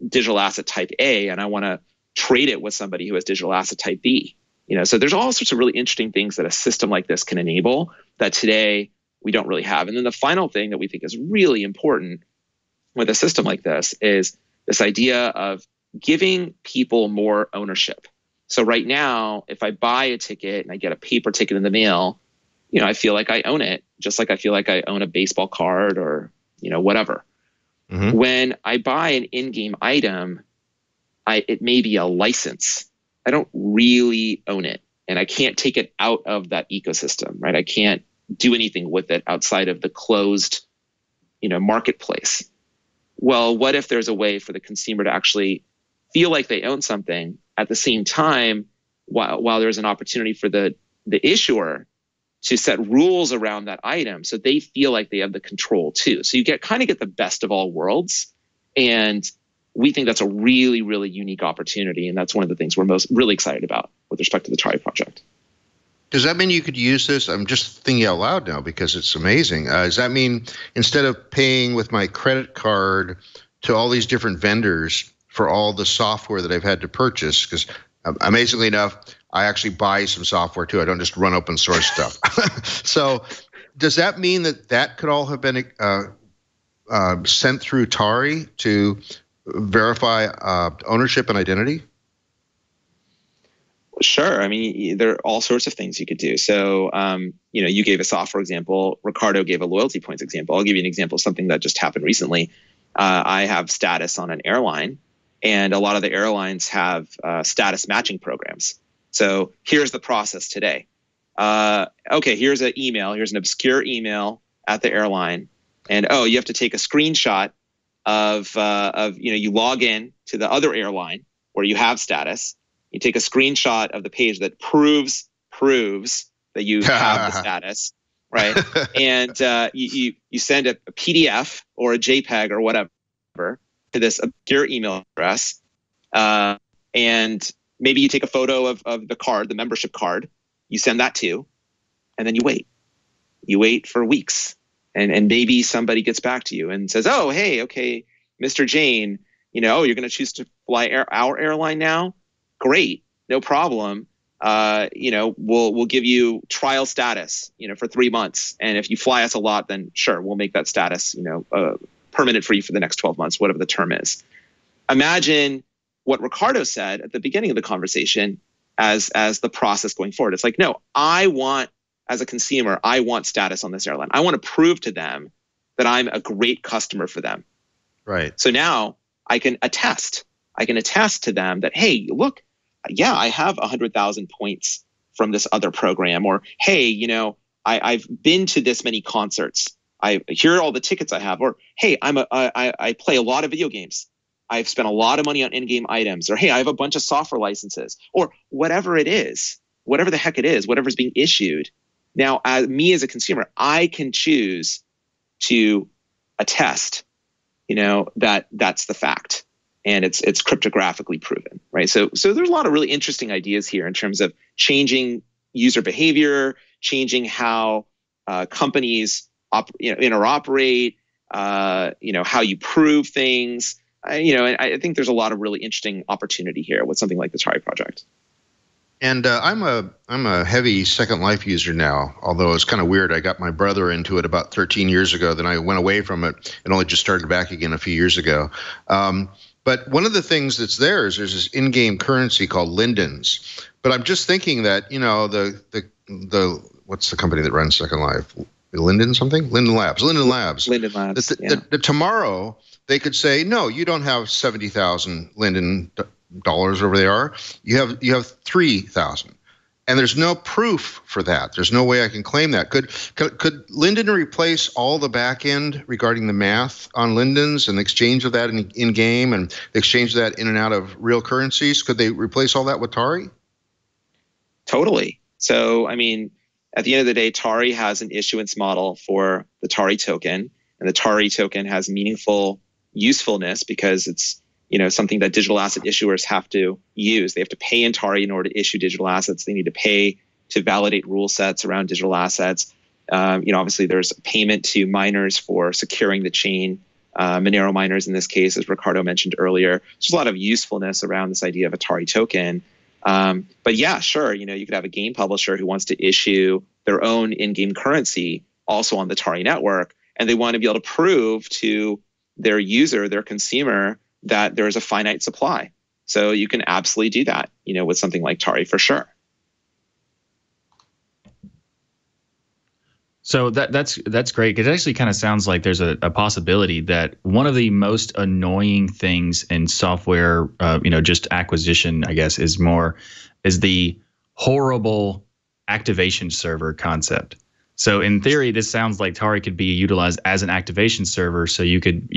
digital asset type A, and I want to trade it with somebody who has digital asset type B. So there's all sorts of really interesting things that a system like this can enable that today we don't really have. And then the final thing that we think is really important with a system like this is this idea of giving people more ownership. So right now, if I buy a ticket and I get a paper ticket in the mail, I feel like I own it, just like I feel like I own a baseball card or, whatever. Mm-hmm. When I buy an in-game item, it may be a license. I don't really own it, and I can't take it out of that ecosystem, right? I can't do anything with it outside of the closed, marketplace. Well, what if there's a way for the consumer to actually feel like they own something at the same time, while there's an opportunity for the issuer to set rules around that item so they feel like they have the control too. So you kind of get the best of all worlds. And we think that's a really, really unique opportunity. And that's one of the things we're really excited about with respect to the Tari project. Does that mean you could use this? I'm just thinking out loud now because it's amazing. Does that mean instead of paying with my credit card to all these different vendors for all the software that I've had to purchase, because amazingly enough, I actually buy some software too. I don't just run open source stuff. So does that mean that could all have been sent through Tari to verify ownership and identity? Sure. I mean, there are all sorts of things you could do. So, you gave a software example. Riccardo gave a loyalty points example. I'll give you an example of something that just happened recently. I have status on an airline, and a lot of the airlines have status matching programs. So here's the process today. Okay, here's an email. Here's an obscure email at the airline, and you have to take a screenshot of you log in to the other airline where you have status. You take a screenshot of the page that proves that you have the status, right? And you send a PDF or a JPEG or whatever to this obscure email address, and maybe you take a photo of the card, the membership card. You send that to, and then you wait. You wait for weeks, and maybe somebody gets back to you and says, "Oh, hey, okay, Mr. Jain, you're going to choose to fly our airline now. Great, no problem. We'll give you trial status, for 3 months. And if you fly us a lot, then sure, we'll make that status, permanent for you for the next 12 months, whatever the term is." Imagine what Riccardo said at the beginning of the conversation as the process going forward. It's like, no, as a consumer, I want status on this airline. I want to prove to them that I'm a great customer for them. Right. So now I can attest to them that, hey, look, yeah, I have 100,000 points from this other program, or hey, I've been to this many concerts. Here are all the tickets I have, or hey, I play a lot of video games. I've spent a lot of money on in-game items, or hey, I have a bunch of software licenses, or whatever it is, whatever the heck it is, whatever's being issued. Now, me as a consumer, I can choose to attest, that that's the fact. And it's cryptographically proven, right? So there's a lot of really interesting ideas here in terms of changing user behavior, changing how companies interoperate, how you prove things. And I think there's a lot of really interesting opportunity here with something like the Tari project. And I'm a heavy Second Life user now, although it's kind of weird. I got my brother into it about 13 years ago. Then I went away from it and only just started back again a few years ago. But one of the things that's there is there's this in-game currency called Lindens. But I'm just thinking that, the what's the company that runs Second Life? Linden something? Linden Labs. The tomorrow they could say, no, you don't have 70,000 Linden dollars over there. You have 3,000. And there's no proof for that. There's no way I can claim that. Could Linden replace all the back end regarding the math on Lindens and the exchange of that in game and the exchange of that in and out of real currencies? Could they replace all that with Tari? Totally. So, I mean, at the end of the day, Tari has an issuance model for the Tari token, and the Tari token has meaningful usefulness because it's something that digital asset issuers have to use. They have to pay in Tari in order to issue digital assets. They need to pay to validate rule sets around digital assets. Obviously there's payment to miners for securing the chain, Monero miners in this case, as Riccardo mentioned earlier. There's a lot of usefulness around this idea of a Tari token. But yeah, sure, you could have a game publisher who wants to issue their own in-game currency also on the Tari network, and they want to be able to prove to their user, their consumer, that there is a finite supply. So you can absolutely do that, with something like Tari for sure. So that's great, because it actually kind of sounds like there's a possibility that one of the most annoying things in software, just acquisition, I guess, is the horrible activation server concept. So in theory, this sounds like Tari could be utilized as an activation server. So you could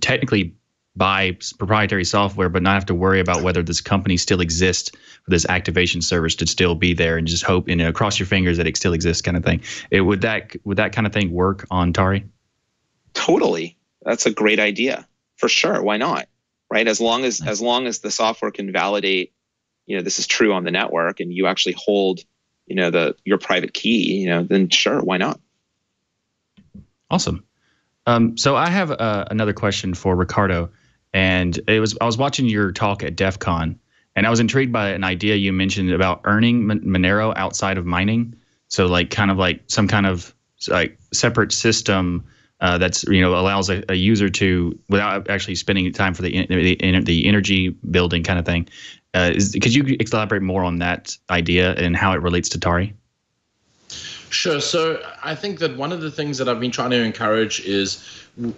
technically buy proprietary software, but not have to worry about whether this company still exists for this activation service to still be there, and just hope, cross your fingers that it still exists, kind of thing. Would that kind of thing work on Tari? Totally. That's a great idea for sure. Why not? right? As long as the software can validate, this is true on the network, and you actually hold, your private key, then sure, why not? Awesome. So I have another question for Riccardo, and I was watching your talk at DEF CON, and I was intrigued by an idea you mentioned about earning Monero outside of mining. So kind of like some kind of like separate system that's allows a user to, without actually spending time for the energy building kind of thing. Could you elaborate more on that idea and how it relates to Tari? Sure. So I think that one of the things that I've been trying to encourage is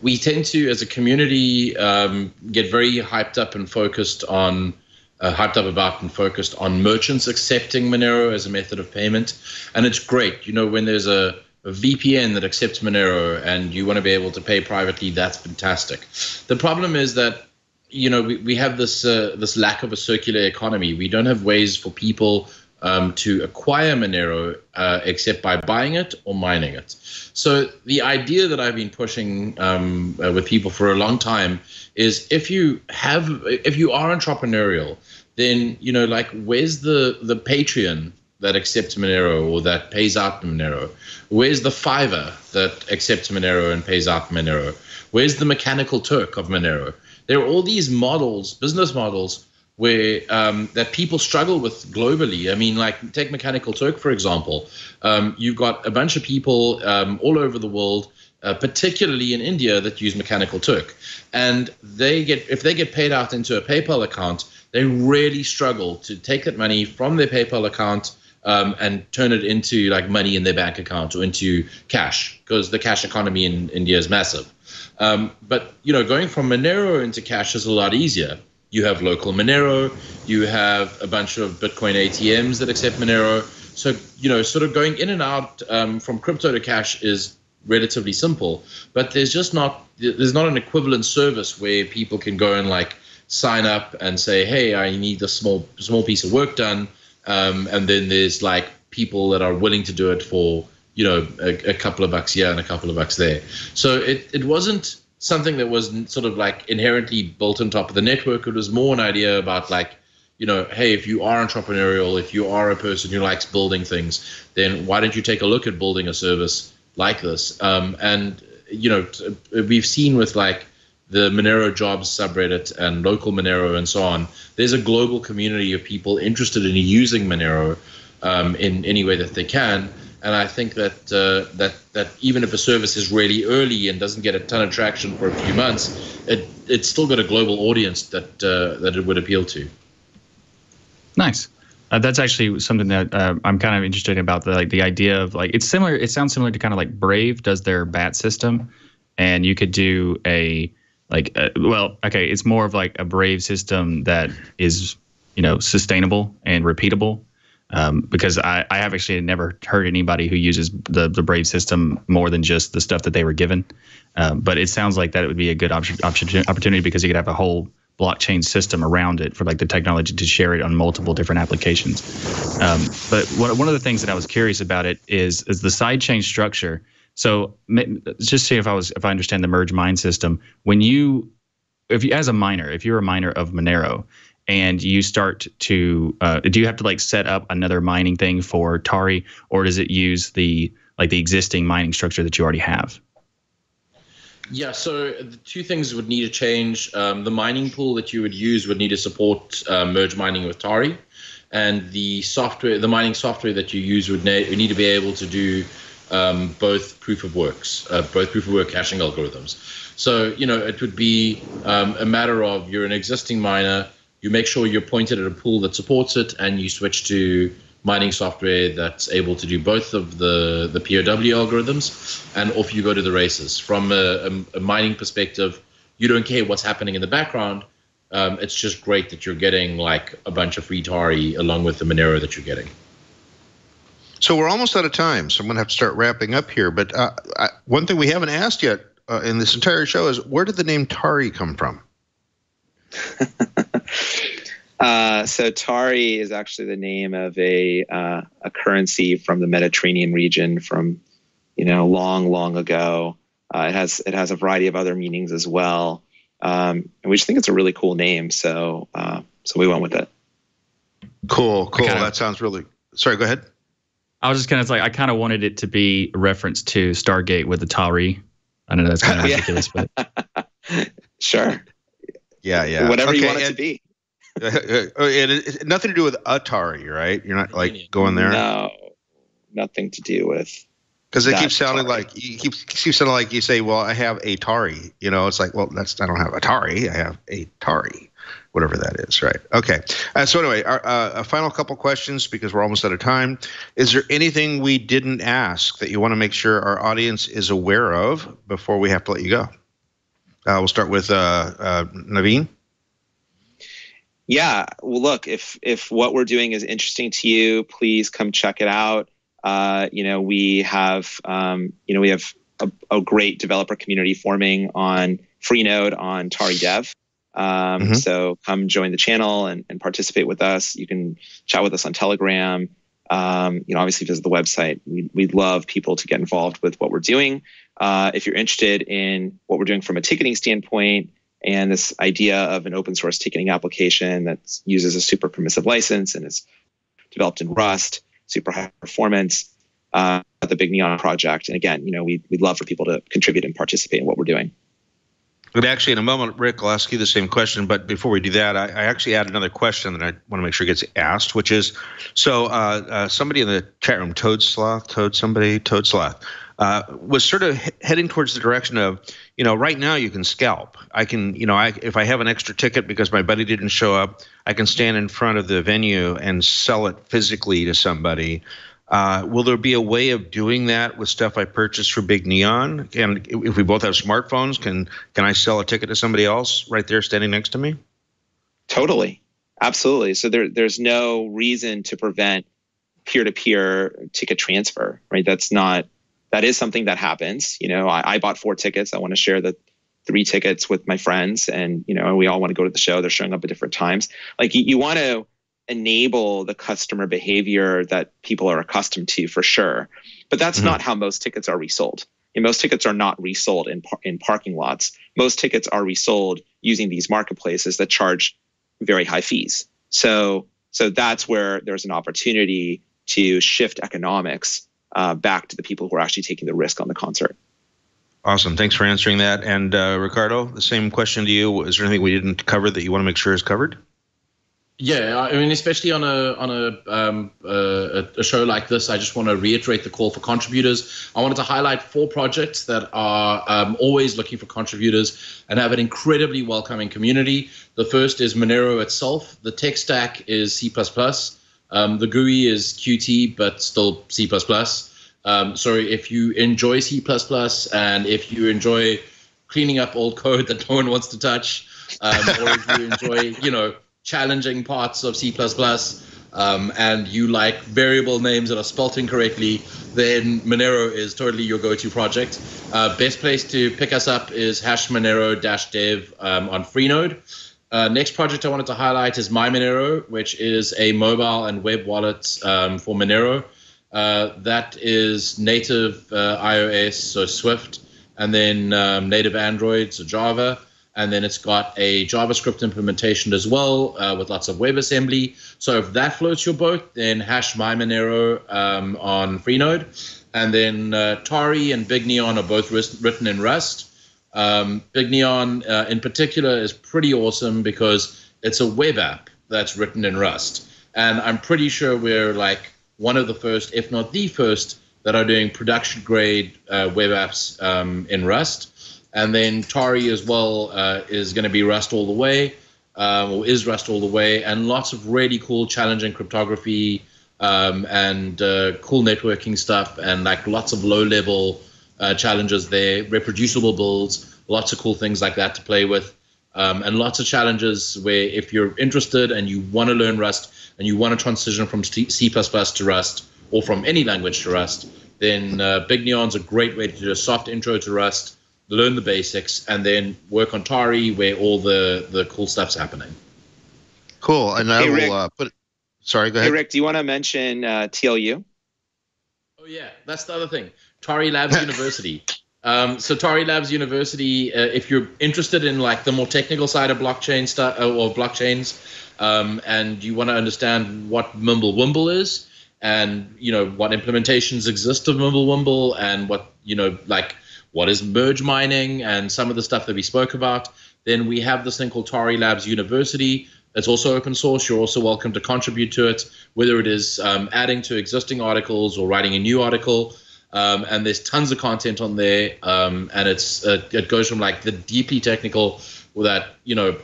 we tend to, as a community, get very hyped up about and focused on merchants accepting Monero as a method of payment. And it's great, when there's a VPN that accepts Monero and you want to be able to pay privately, that's fantastic. The problem is that we have this lack of a circular economy. We don't have ways for people to acquire Monero except by buying it or mining it. So the idea that I've been pushing with people for a long time is if you are entrepreneurial, then where's the Patreon that accepts Monero or that pays out Monero? Where's the Fiverr that accepts Monero and pays out Monero? Where's the Mechanical Turk of Monero? There are all these models, business models, where that people struggle with globally. I mean, take Mechanical Turk, for example. You've got a bunch of people all over the world, particularly in India, that use Mechanical Turk. And if they get paid out into a PayPal account, they really struggle to take that money from their PayPal account and turn it into money in their bank account or into cash, because the cash economy in India is massive. But going from Monero into cash is a lot easier. You have local Monero, you have a bunch of Bitcoin ATMs that accept Monero. So sort of going in and out from crypto to cash is relatively simple. But there's not an equivalent service where people can go and sign up and say, hey, I need a small piece of work done, and then there's people that are willing to do it for a couple of bucks here and a couple of bucks there. So it wasn't something that was sort of inherently built on top of the network. It was more an idea about hey, if you are entrepreneurial, if you are a person who likes building things, then why don't you take a look at building a service like this? And we've seen with the Monero jobs subreddit and local Monero and so on, there's a global community of people interested in using Monero in any way that they can. And I think that even if a service is really early and doesn't get a ton of traction for a few months, it's still got a global audience that it would appeal to. Nice. That's actually something that I'm kind of interested about. The idea of it's similar. It sounds similar to kind of Brave does their BAT system, and you could do it's more of a Brave system that is sustainable and repeatable. Because I have actually never heard anybody who uses the Brave system more than just the stuff that they were given. But it sounds like that it would be a good opportunity because you could have a whole blockchain system around it for the technology to share it on multiple different applications. But one of the things that I was curious about it is the sidechain structure. So just see if I understand the merge mine system. If you're a miner of Monero, and you start to, do you have to set up another mining thing for Tari, or does it use the existing mining structure that you already have? Yeah, so the two things would need to change. The mining pool that you would use would need to support merge mining with Tari, and the mining software that you use would need to be able to do both proof of work hashing algorithms. So it would be a matter of you're an existing miner. You make sure you're pointed at a pool that supports it, and you switch to mining software that's able to do both of the POW algorithms, and off you go to the races. From a mining perspective, you don't care what's happening in the background. It's just great that you're getting a bunch of free Tari along with the Monero that you're getting. So we're almost out of time, so I'm going to have to start wrapping up here. But one thing we haven't asked yet in this entire show is, where did the name Tari come from? So Tari is actually the name of a currency from the Mediterranean region from, long ago. It has a variety of other meanings as well. And we just think it's a really cool name. So we went with it. Cool. That sounds really, sorry, go ahead. I was just kind of like, I kind of wanted it to be a reference to Stargate with the Tari. I know that's kind of ridiculous, but sure. Yeah. Whatever you want it to be. It nothing to do with Atari, right? You're not like going there. No, nothing to do with. Because it keeps sounding like keeps sounding like you say, "Well, I have a Tari." You know, it's like, well, I don't have a Tari. I have a Tari, whatever that is, right? Okay. So anyway, a final couple questions because we're almost out of time. Is there anything we didn't ask that you want to make sure our audience is aware of before we have to let you go? We'll start with Naveen. Yeah. Well, look, if what we're doing is interesting to you, please come check it out. We have a great developer community forming on Freenode on Tari Dev. So come join the channel and participate with us. You can chat with us on Telegram. Obviously visit the website. We'd love people to get involved with what we're doing. If you're interested in what we're doing from a ticketing standpoint and this idea of an open source ticketing application that uses a super permissive license and is developed in Rust, super high performance, the Big Neon project. And again, we'd love for people to contribute and participate in what we're doing. But actually, in a moment, Rick, I'll ask you the same question. But before we do that, I actually add another question that I want to make sure gets asked, which is, so somebody in the chat room, Toad Sloth, was sort of heading towards the direction of, right now you can scalp. I can, if I have an extra ticket because my buddy didn't show up, I can stand in front of the venue and sell it physically to somebody. Will there be a way of doing that with stuff I purchased for Big Neon? And if we both have smartphones, can I sell a ticket to somebody else right there standing next to me? Totally. Absolutely. So there's no reason to prevent peer-to-peer ticket transfer, right? That is something that happens. I bought 4 tickets. I want to share the 3 tickets with my friends, and we all want to go to the show. They're showing up at different times. Like you want to enable the customer behavior that people are accustomed to, for sure. But that's not how most tickets are resold. And most tickets are not resold in parking lots. Most tickets are resold using these marketplaces that charge very high fees. So that's where there's an opportunity to shift economics back to the people who are actually taking the risk on the concert. Awesome. Thanks for answering that. And Riccardo, the same question to you. Is there anything we didn't cover that you want to make sure is covered? Yeah, I mean, especially on a show like this, I just want to reiterate the call for contributors. I wanted to highlight 4 projects that are always looking for contributors and have an incredibly welcoming community. The first is Monero itself. The tech stack is C++. The GUI is Qt, but still C++. So if you enjoy C++ and if you enjoy cleaning up old code that no one wants to touch, or if you enjoy, challenging parts of C++, and you like variable names that are spelt incorrectly, then Monero is totally your go-to project. Best place to pick us up is #Monero-dev on Freenode. Next project I wanted to highlight is MyMonero, which is a mobile and web wallet for Monero. That is native iOS, so Swift, and then native Android, so Java. And then it's got a JavaScript implementation as well with lots of WebAssembly. So if that floats your boat, then #MyMonero on Freenode. And then Tari and Big Neon are both written in Rust. Big Neon in particular is pretty awesome because it's a web app that's written in Rust. And I'm pretty sure we're like one of the first, if not the first, that are doing production grade web apps in Rust. And then Tari as well is going to be Rust all the way, or is Rust all the way, and lots of really cool challenging cryptography and cool networking stuff, and like lots of low-level challenges there, reproducible builds, lots of cool things like that to play with, and lots of challenges where if you're interested and you want to learn Rust and you want to transition from C++ to Rust or from any language to Rust, then Big Neon's a great way to do a soft intro to Rust, learn the basics, and then work on Tari where all the cool stuff's happening. Cool. And I will put it. Sorry, go ahead. Hey, Rick, do you want to mention TLU? Oh, yeah. That's the other thing. Tari Labs University. So Tari Labs University, if you're interested in like the more technical side of blockchain stuff or blockchains, and you want to understand what Mimblewimble is, and what implementations exist of Mimblewimble, and what what is merge mining, and some of the stuff that we spoke about, then we have this thing called Tari Labs University. It's also open source. You're also welcome to contribute to it, whether it is adding to existing articles or writing a new article. And there's tons of content on there, and it goes from like the deeply technical, that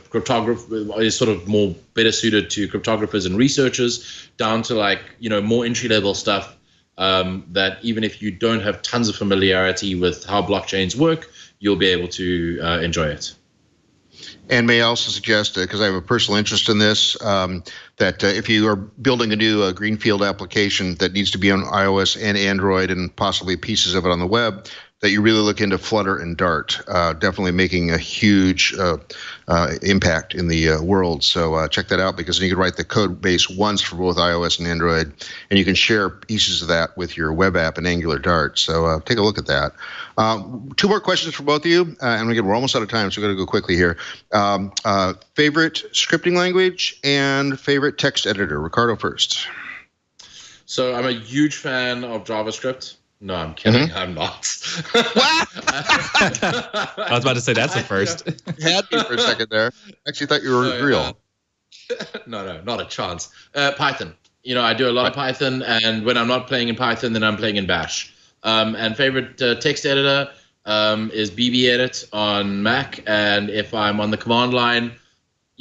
cryptography is sort of more better suited to cryptographers and researchers, down to like more entry level stuff that even if you don't have tons of familiarity with how blockchains work, you'll be able to enjoy it. And may I also suggest, because I have a personal interest in this, that if you are building a new greenfield application that needs to be on iOS and Android and possibly pieces of it on the web, that you really look into Flutter and Dart, definitely making a huge impact in the world. So check that out, because then you can write the code base once for both iOS and Android, and you can share pieces of that with your web app in Angular Dart. So take a look at that. Two more questions for both of you, and again, we're almost out of time, so we're going to go quickly here. Favorite scripting language and favorite text editor? Riccardo first. So I'm a huge fan of JavaScript. No, I'm kidding. Mm-hmm. I'm not. What? I was about to say that's the first. You had me for a second there. Actually thought you were real. No, not a chance. Python. I do a lot of Python, and when I'm not playing in Python, then I'm playing in Bash. And favorite text editor is BBEdit on Mac, and if I'm on the command line,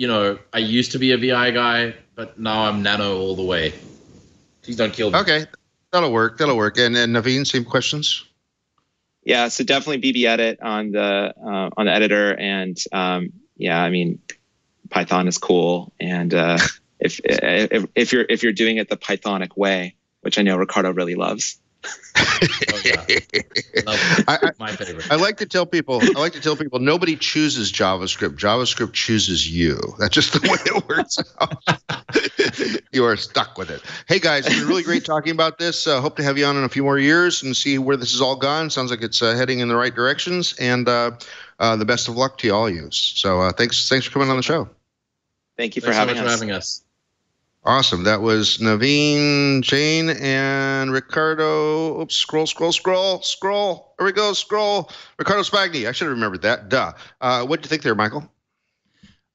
I used to be a VI guy, but now I'm Nano all the way. Please don't kill me. Okay. That'll work. And Naveen, same questions? Yeah, so definitely BBEdit on the editor, and Python is cool. And if you're doing it the Pythonic way, which I know Riccardo really loves. Oh, yeah. My favorite. I like to tell people nobody chooses JavaScript. JavaScript chooses you. That's just the way it works out. You are stuck with it. Hey guys, it's been really great talking about this. Hope to have you on in a few more years and see where this is all gone. Sounds like it's heading in the right directions. And the best of luck to all of you. So thanks for coming on the show. Thank you for having us. Awesome. That was Naveen, Jain, and Riccardo. Oops, scroll. There we go, scroll. Riccardo Spagni. I should have remembered that. Duh. What did you think there, Michael?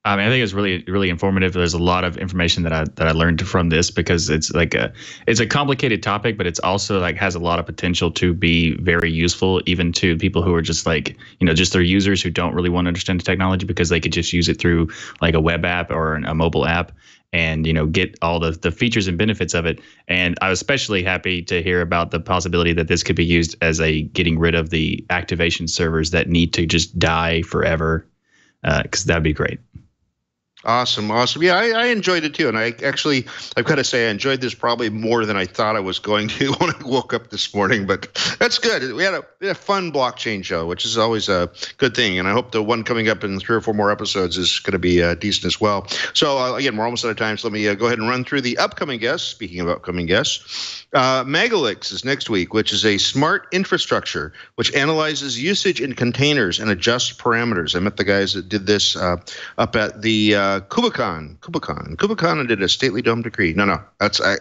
I think it was really, really informative. There's a lot of information that I learned from this, because it's a complicated topic, but it's also has a lot of potential to be very useful, even to people who are just just their users who don't really want to understand the technology, because they could just use it through a web app or a mobile app, and get all the features and benefits of it. And I was especially happy to hear about the possibility that this could be used as getting rid of the activation servers that need to just die forever, because that'd be great. Awesome. Yeah, I enjoyed it too. And I've got to say, I enjoyed this probably more than I thought I was going to when I woke up this morning. But that's good. We had a fun blockchain show, which is always a good thing. And I hope the one coming up in 3 or 4 more episodes is going to be decent as well. So again, we're almost out of time. So let me go ahead and run through the upcoming guests. Speaking of upcoming guests, Megalix is next week, which is a smart infrastructure which analyzes usage in containers and adjusts parameters. I met the guys that did this up at the KubeCon, and did a stately dome decree. No, I said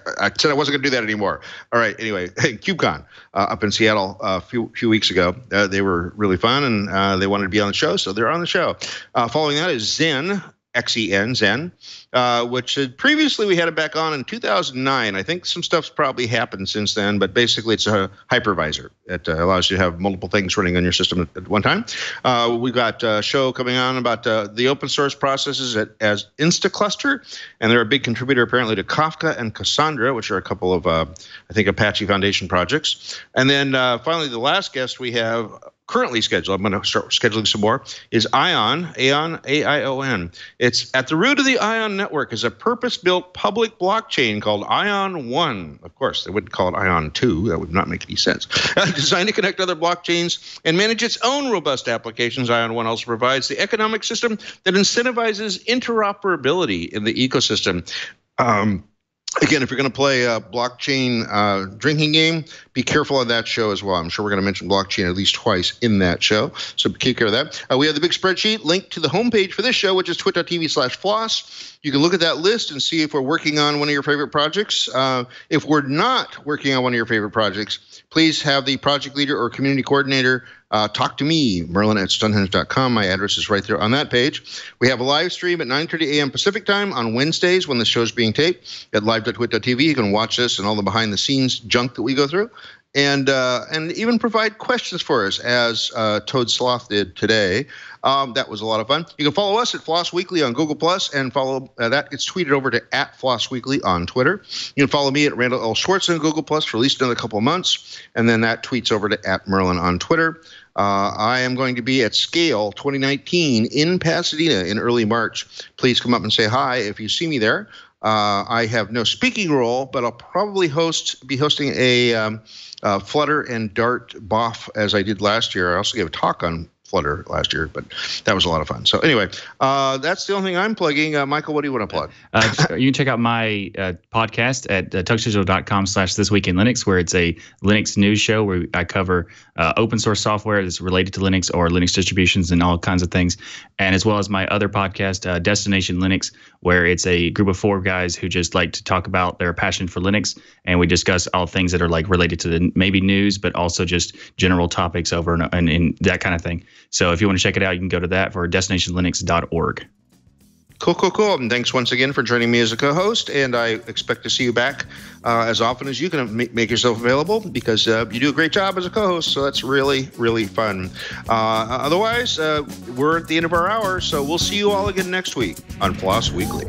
I wasn't going to do that anymore. All right, anyway, KubeCon up in Seattle a few weeks ago. They were really fun, and they wanted to be on the show, so they're on the show. Following that is Zen, Zen, which previously we had it back on in 2009. I think some stuff's probably happened since then, but basically it's a hypervisor. It allows you to have multiple things running on your system at one time. We got a show coming on about the open source processes as InstaCluster, and they're a big contributor apparently to Kafka and Cassandra, which are a couple of, I think, Apache Foundation projects. And then finally, the last guest we have currently scheduled, I'm going to start scheduling some more, is Aion, A-I-O-N. It's at the root of the Aion network is a purpose-built public blockchain called Aion 1. Of course, they wouldn't call it Aion 2. That would not make any sense. Designed to connect other blockchains and manage its own robust applications, Aion 1 also provides the economic system that incentivizes interoperability in the ecosystem. Again, if you're going to play a blockchain drinking game, be careful on that show as well. I'm sure we're going to mention blockchain at least twice in that show, so keep care of that. We have the big spreadsheet linked to the homepage for this show, which is twit.tv/floss. You can look at that list and see if we're working on one of your favorite projects. If we're not working on one of your favorite projects, please have the project leader or community coordinator talk to me, Merlin@stonehenge.com. My address is right there on that page. We have a live stream at 9:30 a.m. Pacific time on Wednesdays when the show's being taped at live.twit.tv. You can watch us and all the behind-the-scenes junk that we go through, and even provide questions for us, as Toad Sloth did today. That was a lot of fun. You can follow us at Floss Weekly on Google+, and follow that. It's tweeted over to @Floss Weekly on Twitter. You can follow me at Randal L. Schwartz on Google+, for at least another couple of months, and then that tweets over to @Merlin on Twitter. I am going to be at Scale 2019 in Pasadena in early March. Please come up and say hi if you see me there. I have no speaking role, but I'll probably be hosting a Flutter and Dart BOF as I did last year. I also gave a talk on Flutter last year, but that was a lot of fun. So anyway, that's the only thing I'm plugging. Michael, what do you want to plug? You can check out my podcast at tuxdigital.com/thisweekinlinux, where it's a Linux news show where I cover open source software that's related to Linux or Linux distributions and all kinds of things, and as well as my other podcast, Destination Linux, where it's a group of 4 guys who just like to talk about their passion for Linux, and we discuss all things that are like related to the maybe news, but also just general topics over and that kind of thing. So if you want to check it out, you can go to that for destinationlinux.org. Cool. And thanks once again for joining me as a co-host. And I expect to see you back as often as you can make yourself available, because you do a great job as a co-host. So that's really, really fun. Otherwise, we're at the end of our hour. So we'll see you all again next week on Floss Weekly.